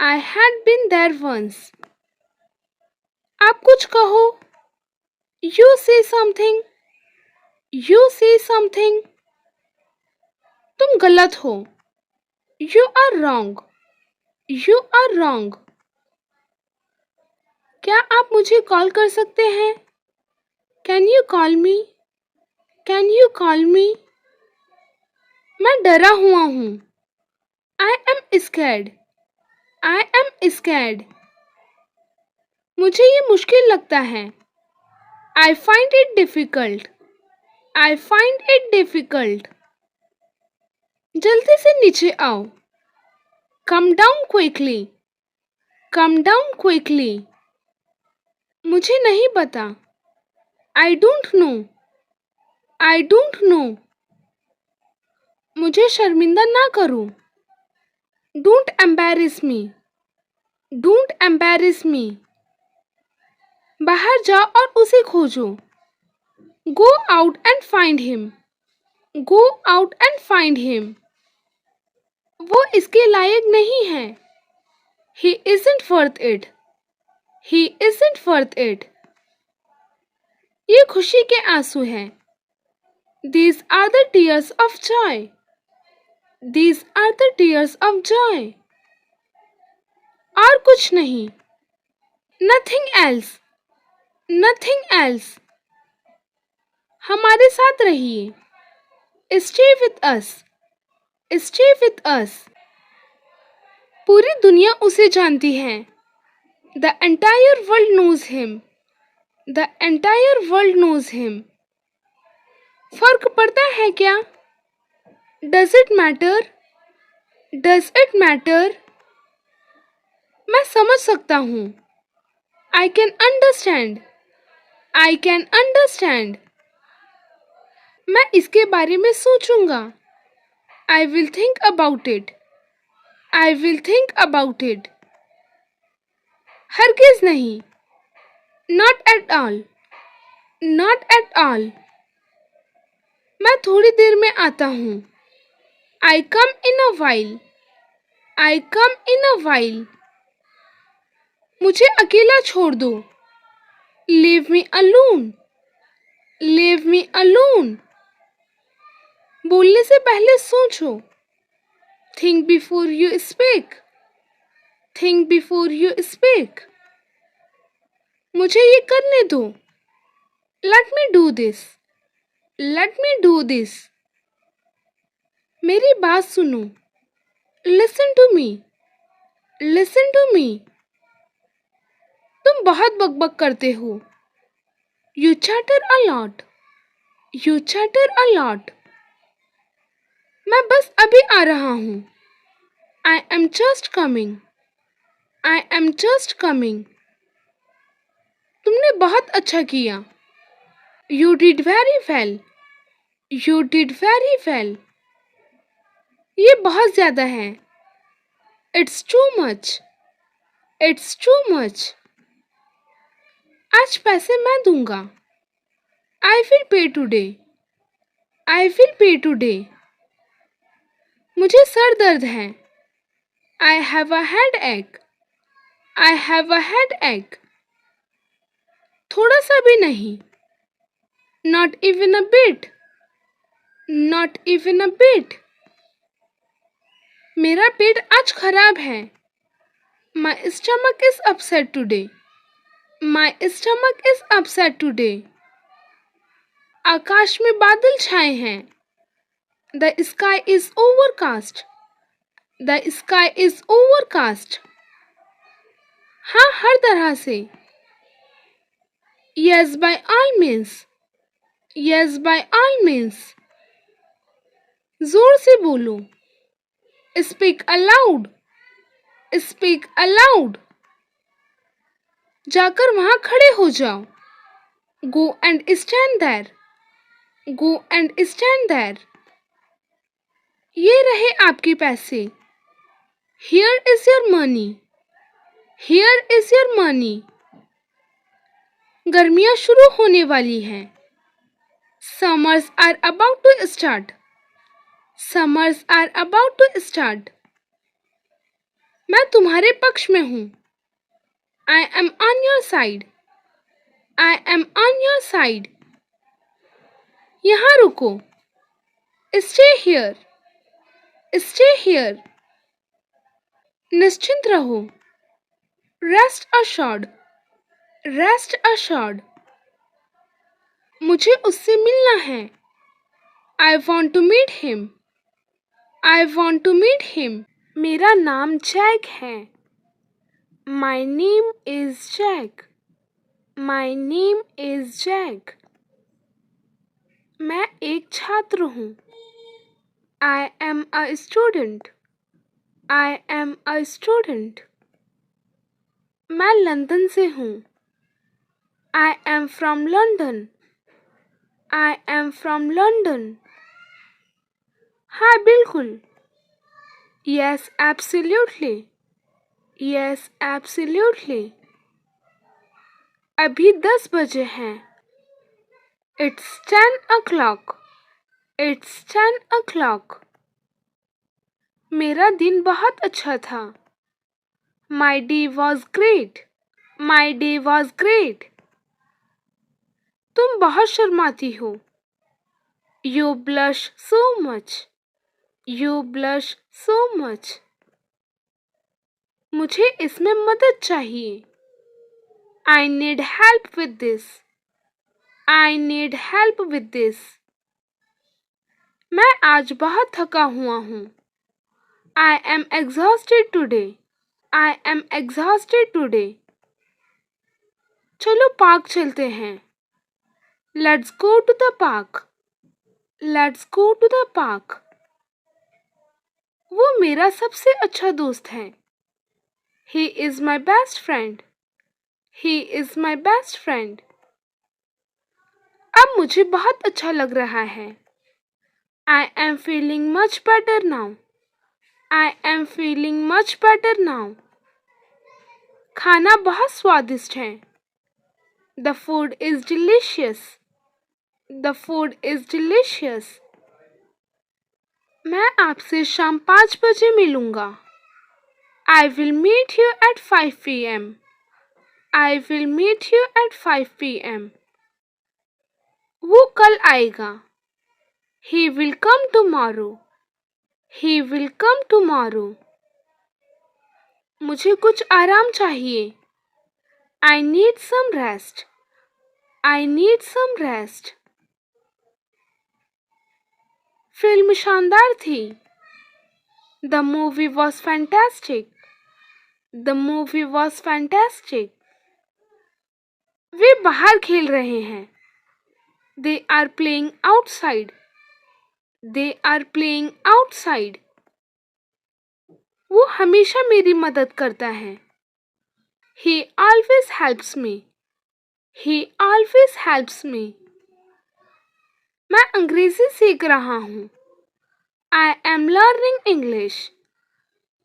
I had been there once. आप कुछ कहो. You say something. You say something. तुम गलत हो. You are wrong. You are wrong. क्या आप मुझे कॉल कर सकते हैं? Can you call me? Can you call me? मैं डरा हुआ हूँ. I am scared. I am scared. मुझे ये मुश्किल लगता है. I find it difficult. I find it difficult. जल्दी से नीचे आओ. Come down quickly. Come down quickly. मुझे नहीं पता. I don't know. I don't know. मुझे शर्मिंदा ना करो. Don't embarrass me. Don't embarrass me. बाहर जाओ और उसे खोजो. Go out and find him. Go out and find him. वो इसके लायक नहीं है. He isn't worth it. He isn't worth it. ये खुशी के आंसू हैं. These are the tears of joy. These are the tears of joy. और कुछ नहीं. Nothing else. Nothing else. हमारे साथ रहिए. Stay with us. Stay with us. पूरी दुनिया उसे जानती है. The entire world knows him. The entire world knows him. फर्क पड़ता है क्या? Does it matter? Does it matter? मैं समझ सकता हूँ. I can understand. I can understand. मैं इसके बारे में सोचूंगा. I will think about it. I will think about it. हरगिज़ नहीं. Not at all. Not at all. मैं थोड़ी देर में आता हूँ. I come in a while. I come in a while. मुझे अकेला छोड़ दो. Leave me alone. Leave me alone. बोलने से पहले सोचो. Think before you speak. Think before you speak. मुझे ये करने दो. Let me do this. Let me do this. मेरी बात सुनो. Listen to me. Listen to me. तुम बहुत बकबक करते हो. You chatter a lot. You chatter a lot. मैं बस अभी आ रहा हूँ. I am just coming. I am just coming. तुमने बहुत अच्छा किया. You did very well. You did very well. ये बहुत ज़्यादा है. It's too much. It's too much. आज पैसे मैं दूंगा. I will pay today. I will pay today. मुझे सर दर्द है. I have a headache. I have a headache. थोड़ा सा भी नहीं. Not even a bit. Not even a bit. मेरा पेट आज खराब है. My stomach is upset today. My stomach is upset today. आकाश में बादल छाए हैं. The sky is overcast. The sky is overcast. हाँ हर तरह से. Yes by all means. Yes by all means. जोर से बोलो. Speak aloud. Speak aloud. जाकर वहाँ खड़े हो जाओ. Go and stand there. Go and stand there. ये रहे आपके पैसे. Here is your money. Here is your money. गर्मियाँ शुरू होने वाली हैं. Summers are about to start. Summers are about to start. मैं तुम्हारे पक्ष में हूँ. I am on your side. I am on your side. यहाँ रुको. Stay here. Stay here. निश्चिंत रहो. Rest assured. Rest assured. मुझे उससे मिलना है. I want to meet him. I want to meet him. मेरा नाम जैक है. My name is Jack. My name is Jack. मैं एक छात्र हूँ. I am a student. I am a student. मैं लंदन से हूँ. I am from London. I am from London. हाँ बिल्कुल. Yes, absolutely. Yes, absolutely. अभी 10 बजे हैं. It's 10 o'clock. It's 10 o'clock. मेरा दिन बहुत अच्छा था. My day was great. My day was great. तुम बहुत शर्माती हो. You blush so much. You blush so much. मुझे इसमें मदद चाहिए. I need help with this. I need help with this. मैं आज बहुत थका हुआ हूँ. I am exhausted today. I am exhausted today. चलो पार्क चलते हैं. Let's go to the park. Let's go to the park. वो मेरा सबसे अच्छा दोस्त है. He is my best friend. He is my best friend. अब मुझे बहुत अच्छा लग रहा है. I am feeling much better now. I am feeling much better now. खाना बहुत स्वादिष्ट है. The food is delicious. The food is delicious. मैं आपसे शाम 5 बजे मिलूंगा. I will meet you at 5 p.m. I will meet you at 5 p.m. वो कल आएगा. He will come tomorrow. He will come tomorrow. मुझे कुछ आराम चाहिए. I need some rest. I need some rest. Film शानदार थी. The movie was fantastic. The movie was fantastic. वे बाहर खेल रहे हैं. They are playing outside. They are playing outside. वो हमेशा मेरी मदद करता है. He always helps me. He always helps me. मैं अंग्रेजी सीख रहा हूँ. I am learning English.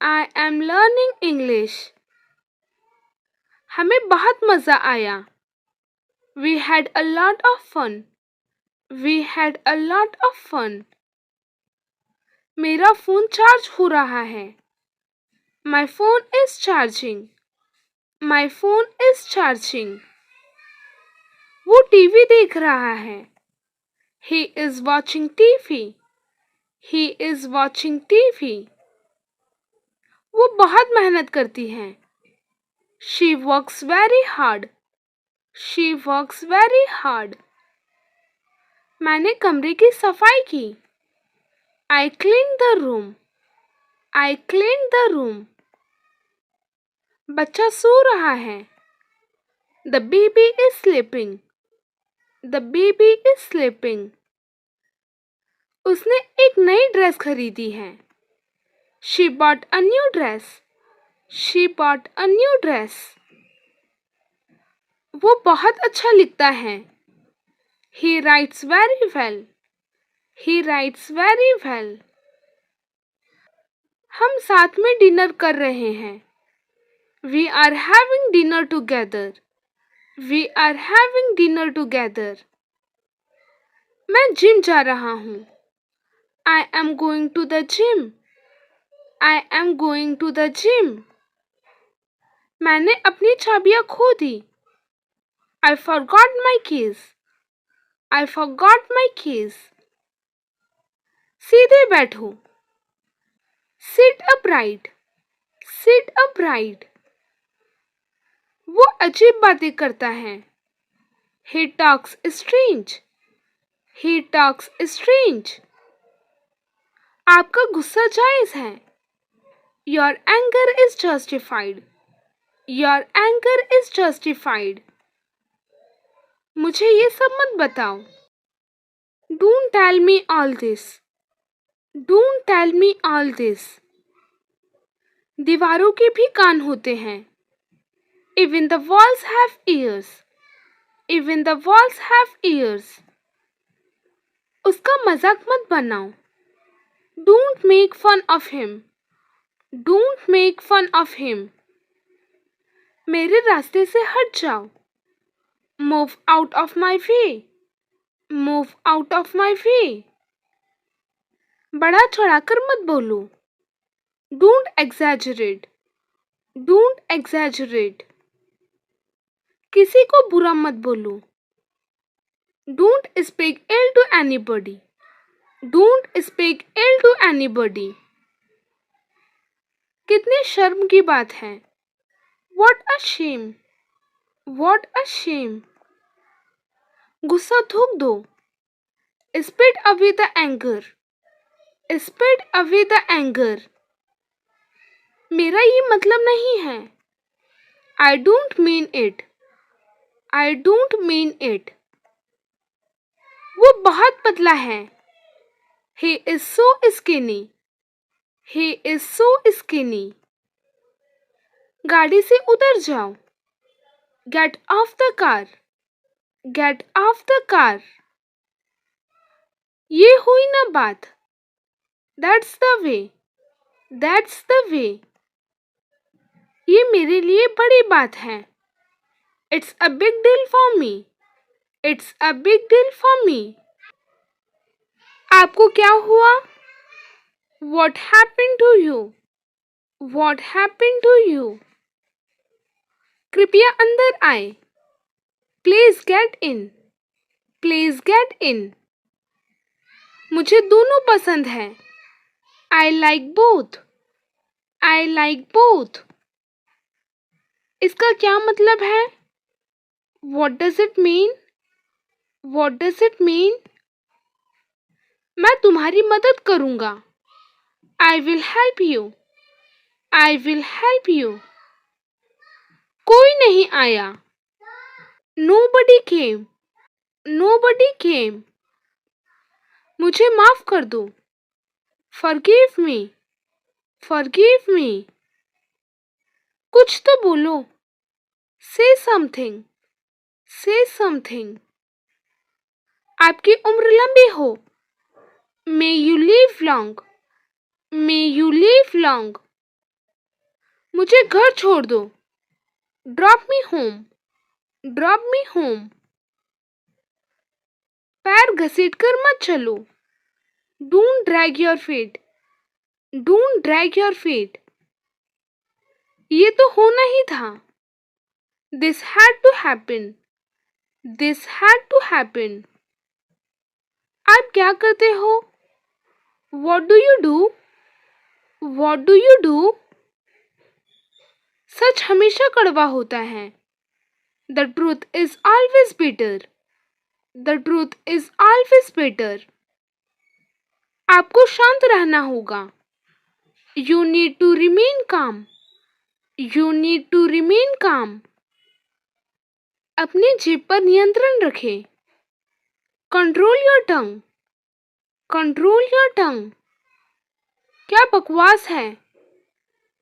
I am learning English. हमें बहुत मज़ा आया. We had a lot of fun. We had a lot of fun. मेरा फ़ोन चार्ज हो रहा है. My phone is charging. My phone is charging. वो टीवी देख रहा है. He is watching TV. He is watching TV. वो बहुत मेहनत करती हैं. She works very hard. She works very hard. मैंने कमरे की सफाई की. I cleaned the room. I cleaned the room. बच्चा सो रहा है. The baby is sleeping. The baby is sleeping. उसने एक नई ड्रेस खरीदी है. She bought a new dress. She bought a new dress. वो बहुत अच्छा लिखता है. He writes very well. He writes very well. हम साथ में डिनर कर रहे हैं. We are having dinner together. We are having dinner together. मैं जिम जा रहा हूँ. I am going to the gym. I am going to the gym. मैंने अपनी चाबियाँ खो दी. I forgot my keys. I forgot my keys. सीधे बैठो. Sit upright. Sit upright. वो अजीब बातें करता है. He talks strange. He talks strange. आपका गुस्सा जायज़ है. Your anger is justified. Your anger is justified. मुझे ये सब मत बताओ. Don't tell me all this. Don't tell me all this. दीवारों के भी कान होते हैं. Even the walls have ears. Even the walls have ears. उसका मजाक मत बनाओ. Don't make fun of him. Don't make fun of him. मेरे रास्ते से हट जाओ. Move out of my way. Move out of my way. बड़ा चढ़ाकर मत बोलो. Don't exaggerate. Don't exaggerate. किसी को बुरा मत बोलो. Don't speak ill to anybody. Don't speak ill to anybody. कितनी शर्म की बात है. What a shame. What a shame. गुस्सा थूक दो. Spit away the anger. Spit away the anger. मेरा ये मतलब नहीं है. I don't mean it. I don't mean it. वो बहुत पतला है. He is so skinny. He is so skinny. गाड़ी से उतर जाओ. Get off the car. Get off the car. ये हुई ना बात. That's the way. That's the way. ये मेरे लिए बड़ी बात है. It's a big deal for me. It's a big deal for me. आपको क्या हुआ? What happened to you? What happened to you? कृपया अंदर आए. Please get in. Please get in. मुझे दोनों पसंद है. I like both. I like both. इसका क्या मतलब है? What does it mean? What does it mean? मैं तुम्हारी मदद करूंगा. I will help you. I will help you. कोई नहीं आया. Nobody came. Nobody came. मुझे माफ कर दो. Forgive me. Forgive me. कुछ तो बोलो. Say something. Say something. आपकी उम्र लंबी हो. May you live long. May you live long. मुझे घर छोड़ दो. Drop me home. Drop me home. पैर घसीटकर मत चलो. Don't drag your feet. Don't drag your feet. ये तो होना ही था. This had to happen. This had to happen. आप क्या करते हो? What do you do? What do you do? सच हमेशा कड़वा होता है. The truth is always bitter. The truth is always bitter. आपको शांत रहना होगा. You need to remain calm. You need to remain calm. अपनी जीभ पर नियंत्रण रखें. Control your tongue. Control your tongue. क्या बकवास है.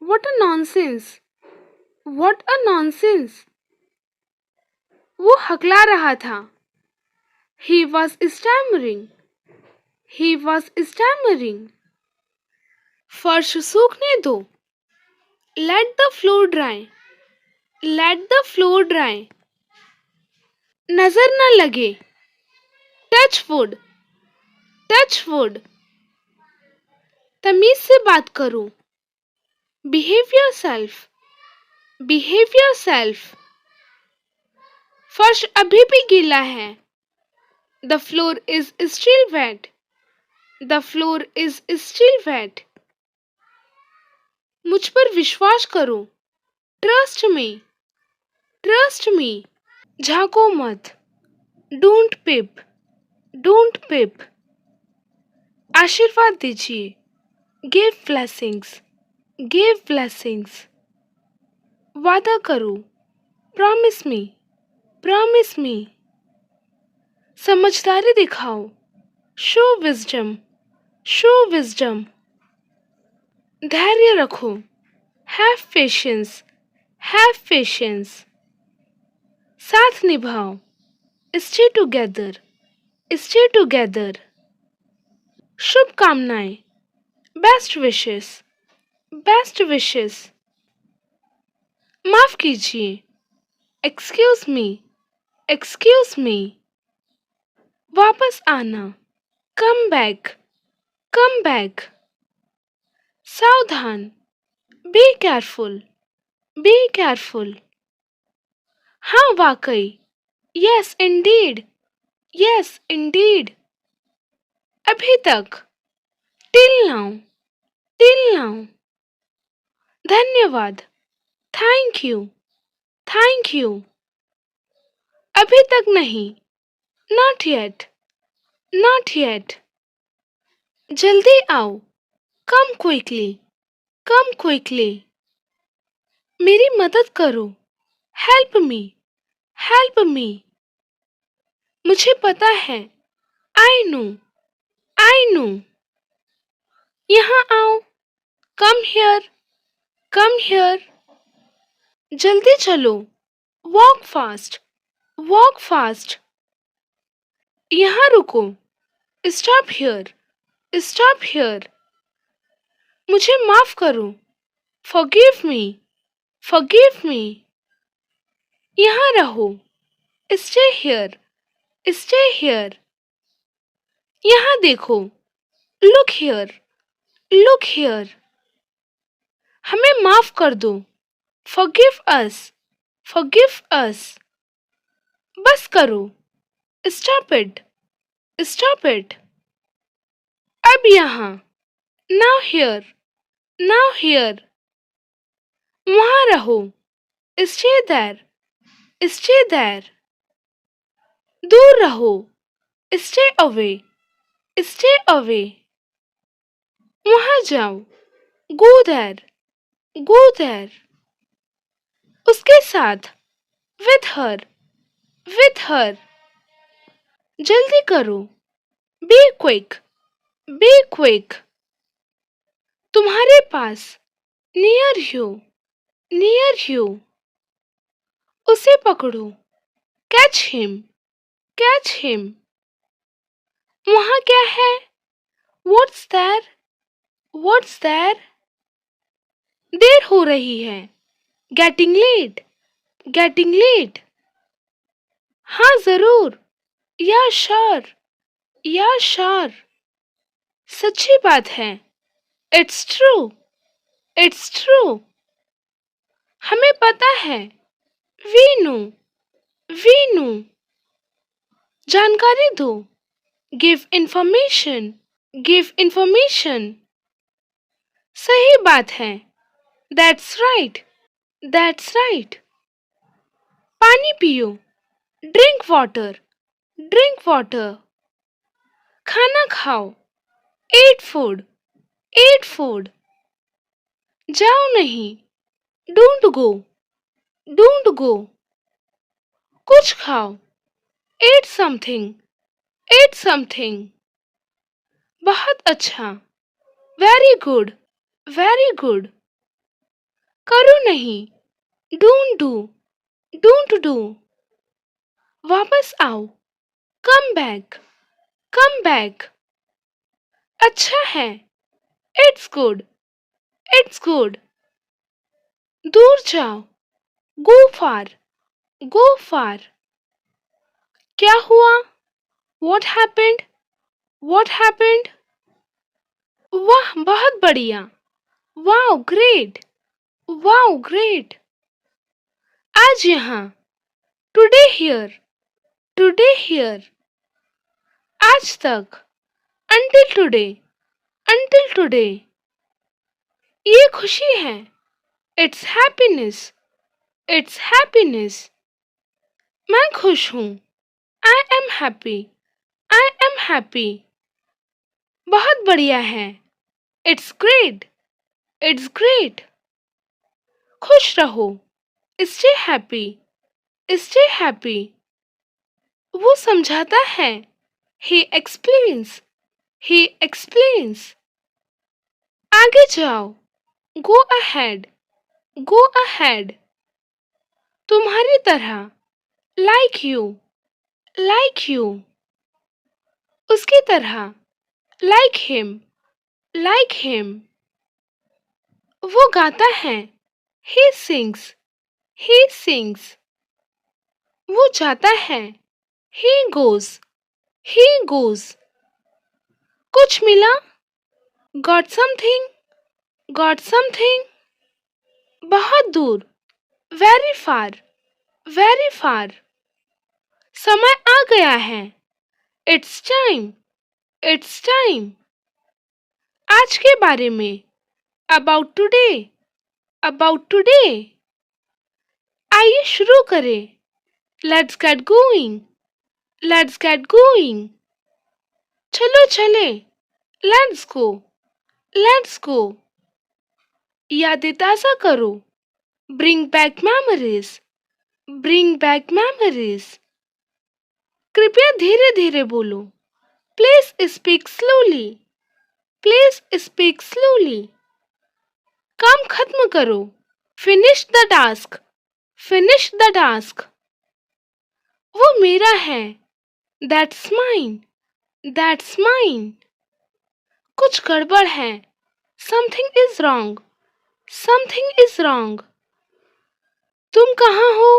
What a nonsense. What a nonsense. वो हकला रहा था. He was stammering. He was stammering. फर्श सूखने दो. Let the floor dry. Let the floor dry. नजर न लगे. Touch wood. Touch wood. तमीज से बात करो. Behave yourself. Behave yourself. फर्श अभी भी गीला है. The floor is still wet. The floor is still wet. मुझ पर विश्वास करो. Trust me. Trust me. झांको मत. Don't peep. Don't peep. आशीर्वाद दीजिए. Give blessings. Give blessings. वादा करो. Promise me. Promise me. समझदारी दिखाओ. Show wisdom. Show wisdom. धैर्य रखो. Have patience. Have patience. साथ निभाओ. Stay together. Stay together. शुभकामनाएं. Best wishes. Best wishes. माफ कीजिए. Excuse me. Excuse me. वापस आना. Come back. Come back. सावधान. Be careful. Be careful. हाँ वाकई. Yes indeed. Yes indeed. अभी तक. Till now. Till now. धन्यवाद. Thank you. Thank you. अभी तक नहीं. Not yet. Not yet. जल्दी आओ. Come quickly. Come quickly. मेरी मदद करो. Help me. Help me. मुझे पता है. I know. I know. यहाँ आओ. Come here. Come here. जल्दी चलो. Walk fast. Walk fast. यहाँ रुको. Stop here. Stop here. मुझे माफ करो। Forgive me. Forgive me. यहाँ रहो। Stay here. Stay here. यहाँ देखो। Look here. Look here. हमें माफ कर दो। Forgive us. Forgive us. बस करो। Stop it. Stop it. अब यहाँ। Now here. Now here. वहाँ रहो। Stay there. Stay there. दूर रहो। Stay away. Stay away. वहाँ जाओ। Go there. Go there. उसके साथ। With her. With her. जल्दी करो। Be quick. Be quick. तुम्हारे पास। Near you. Near you. उसे पकड़ो। Catch him. Catch him. वहाँ क्या है? What's there? What's there? देर हो रही है। Getting late. Getting late. हाँ जरूर। Yeah sure. Yeah sure. सच्ची बात है। It's true. It's true. हमें पता है। We know. We know. जानकारी दो। Give information. Give information. सही बात है। That's right. That's right. पानी पियो। Drink water. Drink water. खाना खाओ। Eat food. Eat food. जाओ नहीं। Don't go. Don't go. कुछ खाओ। Eat something. Eat something. बहुत अच्छा। Very good. Very good. करो नहीं। Don't do. Don't do. वापस आओ। Come back. Come back. अच्छा है। It's good. It's good. दूर जाओ। Go far. Go far. क्या हुआ? What happened? What happened? वाह बहुत बढ़िया। Wow great. Wow great. आज यहाँ। Today here. Today here. आज तक। Until today. Until today. ये खुशी है। It's happiness. It's happiness. मैं खुश हूँ। I am happy. I am happy. बहुत बढ़िया है। It's great. It's great. खुश रहो। Stay happy. Stay happy. वो समझाता है। He explains. He explains. आगे जाओ। Go ahead. Go ahead. तुम्हारी तरह। Like you. Like you. उसकी तरह। Like him. Like him. वो गाता है। He sings. He sings. वो जाता है। He goes. He goes. कुछ मिला। Got something. Got something. बहुत दूर। Very far. Very far. समय आ गया है। It's time. It's time. आज के बारे में। About today. About today. आइए शुरू करें। Let's get going. Let's get going. चलो चले। Let's go. Let's go. यादें ताज़ा करो। Bring back memories. Bring back memories. कृपया धीरे धीरे बोलो। Please speak slowly. Please speak slowly. काम खत्म करो। Finish the task. Finish the task. वो मेरा है। That's mine. That's mine. कुछ गड़बड़ है। Something is wrong. Something is wrong. तुम कहाँ हो?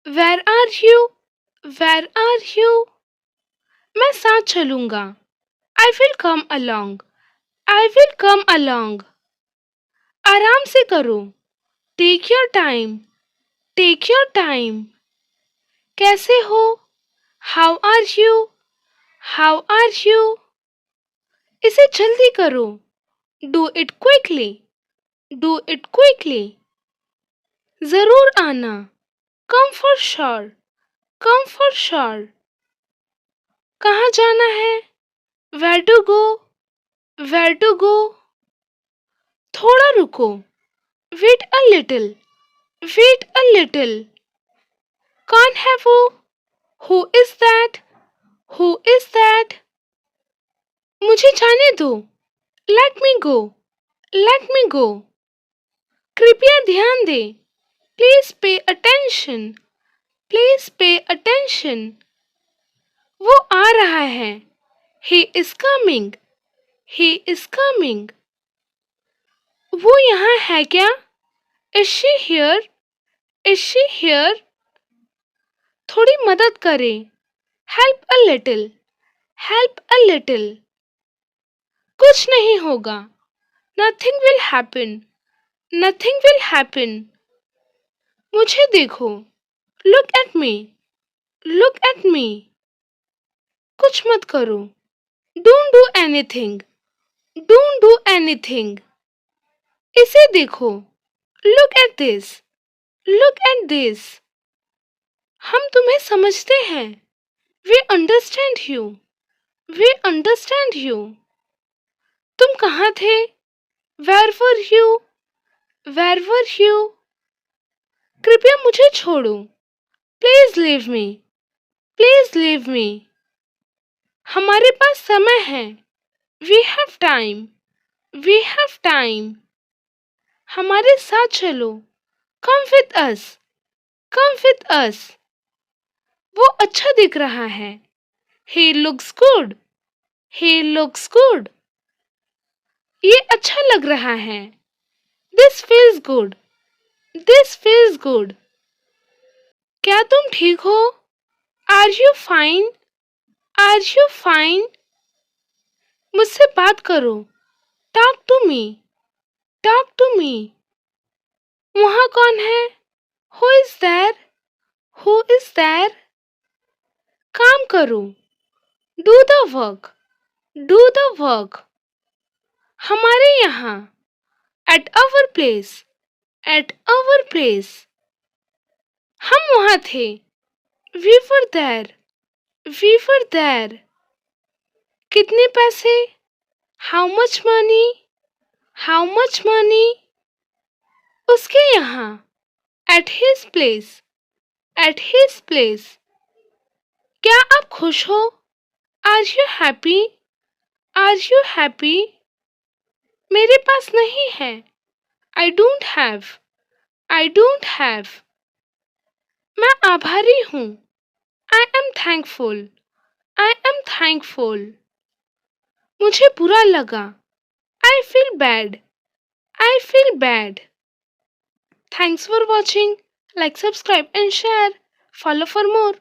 Where are you? Where are you? मैं साथ चलूँगा. I will come along. I will come along. आराम से करो. Take your time. Take your time. कैसे हो? How are you? How are you? इसे जल्दी करो. Do it quickly. Do it quickly. ज़रूर आना. Come for sure. Come for sure. कहाँ जाना है? Where to go? Where to go? थोड़ा रुको. Wait a little. Wait a little. कौन है वो? Who is that? Who is that? मुझे जाने दो. Let me go. Let me go. कृपया ध्यान दें. Please pay attention. Please pay attention. वो आ रहा है. He is coming. He is coming. वो यहाँ है क्या? Is she here? Is she here? थोड़ी मदद करें. Help a little. Help a little. कुछ नहीं होगा. Nothing will happen. Nothing will happen. मुझे देखो. Look at me. Look at me. कुछ मत करो. Don't do anything. Don't do anything. इसे देखो. Look at this. Look at this. हम तुम्हें समझते हैं. We understand you. We understand you. तुम कहाँ थे? Where were you? Where were you? कृपया मुझे छोड़ो. Please leave me. Please leave me. हमारे पास समय है. We have time. We have time. हमारे साथ चलो. Come with us. Come with us. वो अच्छा दिख रहा है. He looks good. He looks good. ये अच्छा लग रहा है. This feels good. This feels good. क्या तुम ठीक हो? Are you fine? Are you fine? मुझसे बात करो. Talk to me. Talk to me. वहाँ कौन है? Who is there? Who is there? काम करो. Do the work. Do the work. हमारे यहाँ. At our place. At our place. हम वहाँ थे. We were there. We were there. कितने पैसे? How much money? How much money? उसके यहाँ. At his place. At his place. क्या आप खुश हो? Are you happy? Are you happy? मेरे पास नहीं है. I don't have. I don't have. मैं आभारी हूँ. I am thankful. I am thankful. मुझे बुरा लगा. I feel bad. I feel bad. Thanks for watching. Like, subscribe and share. Follow for more.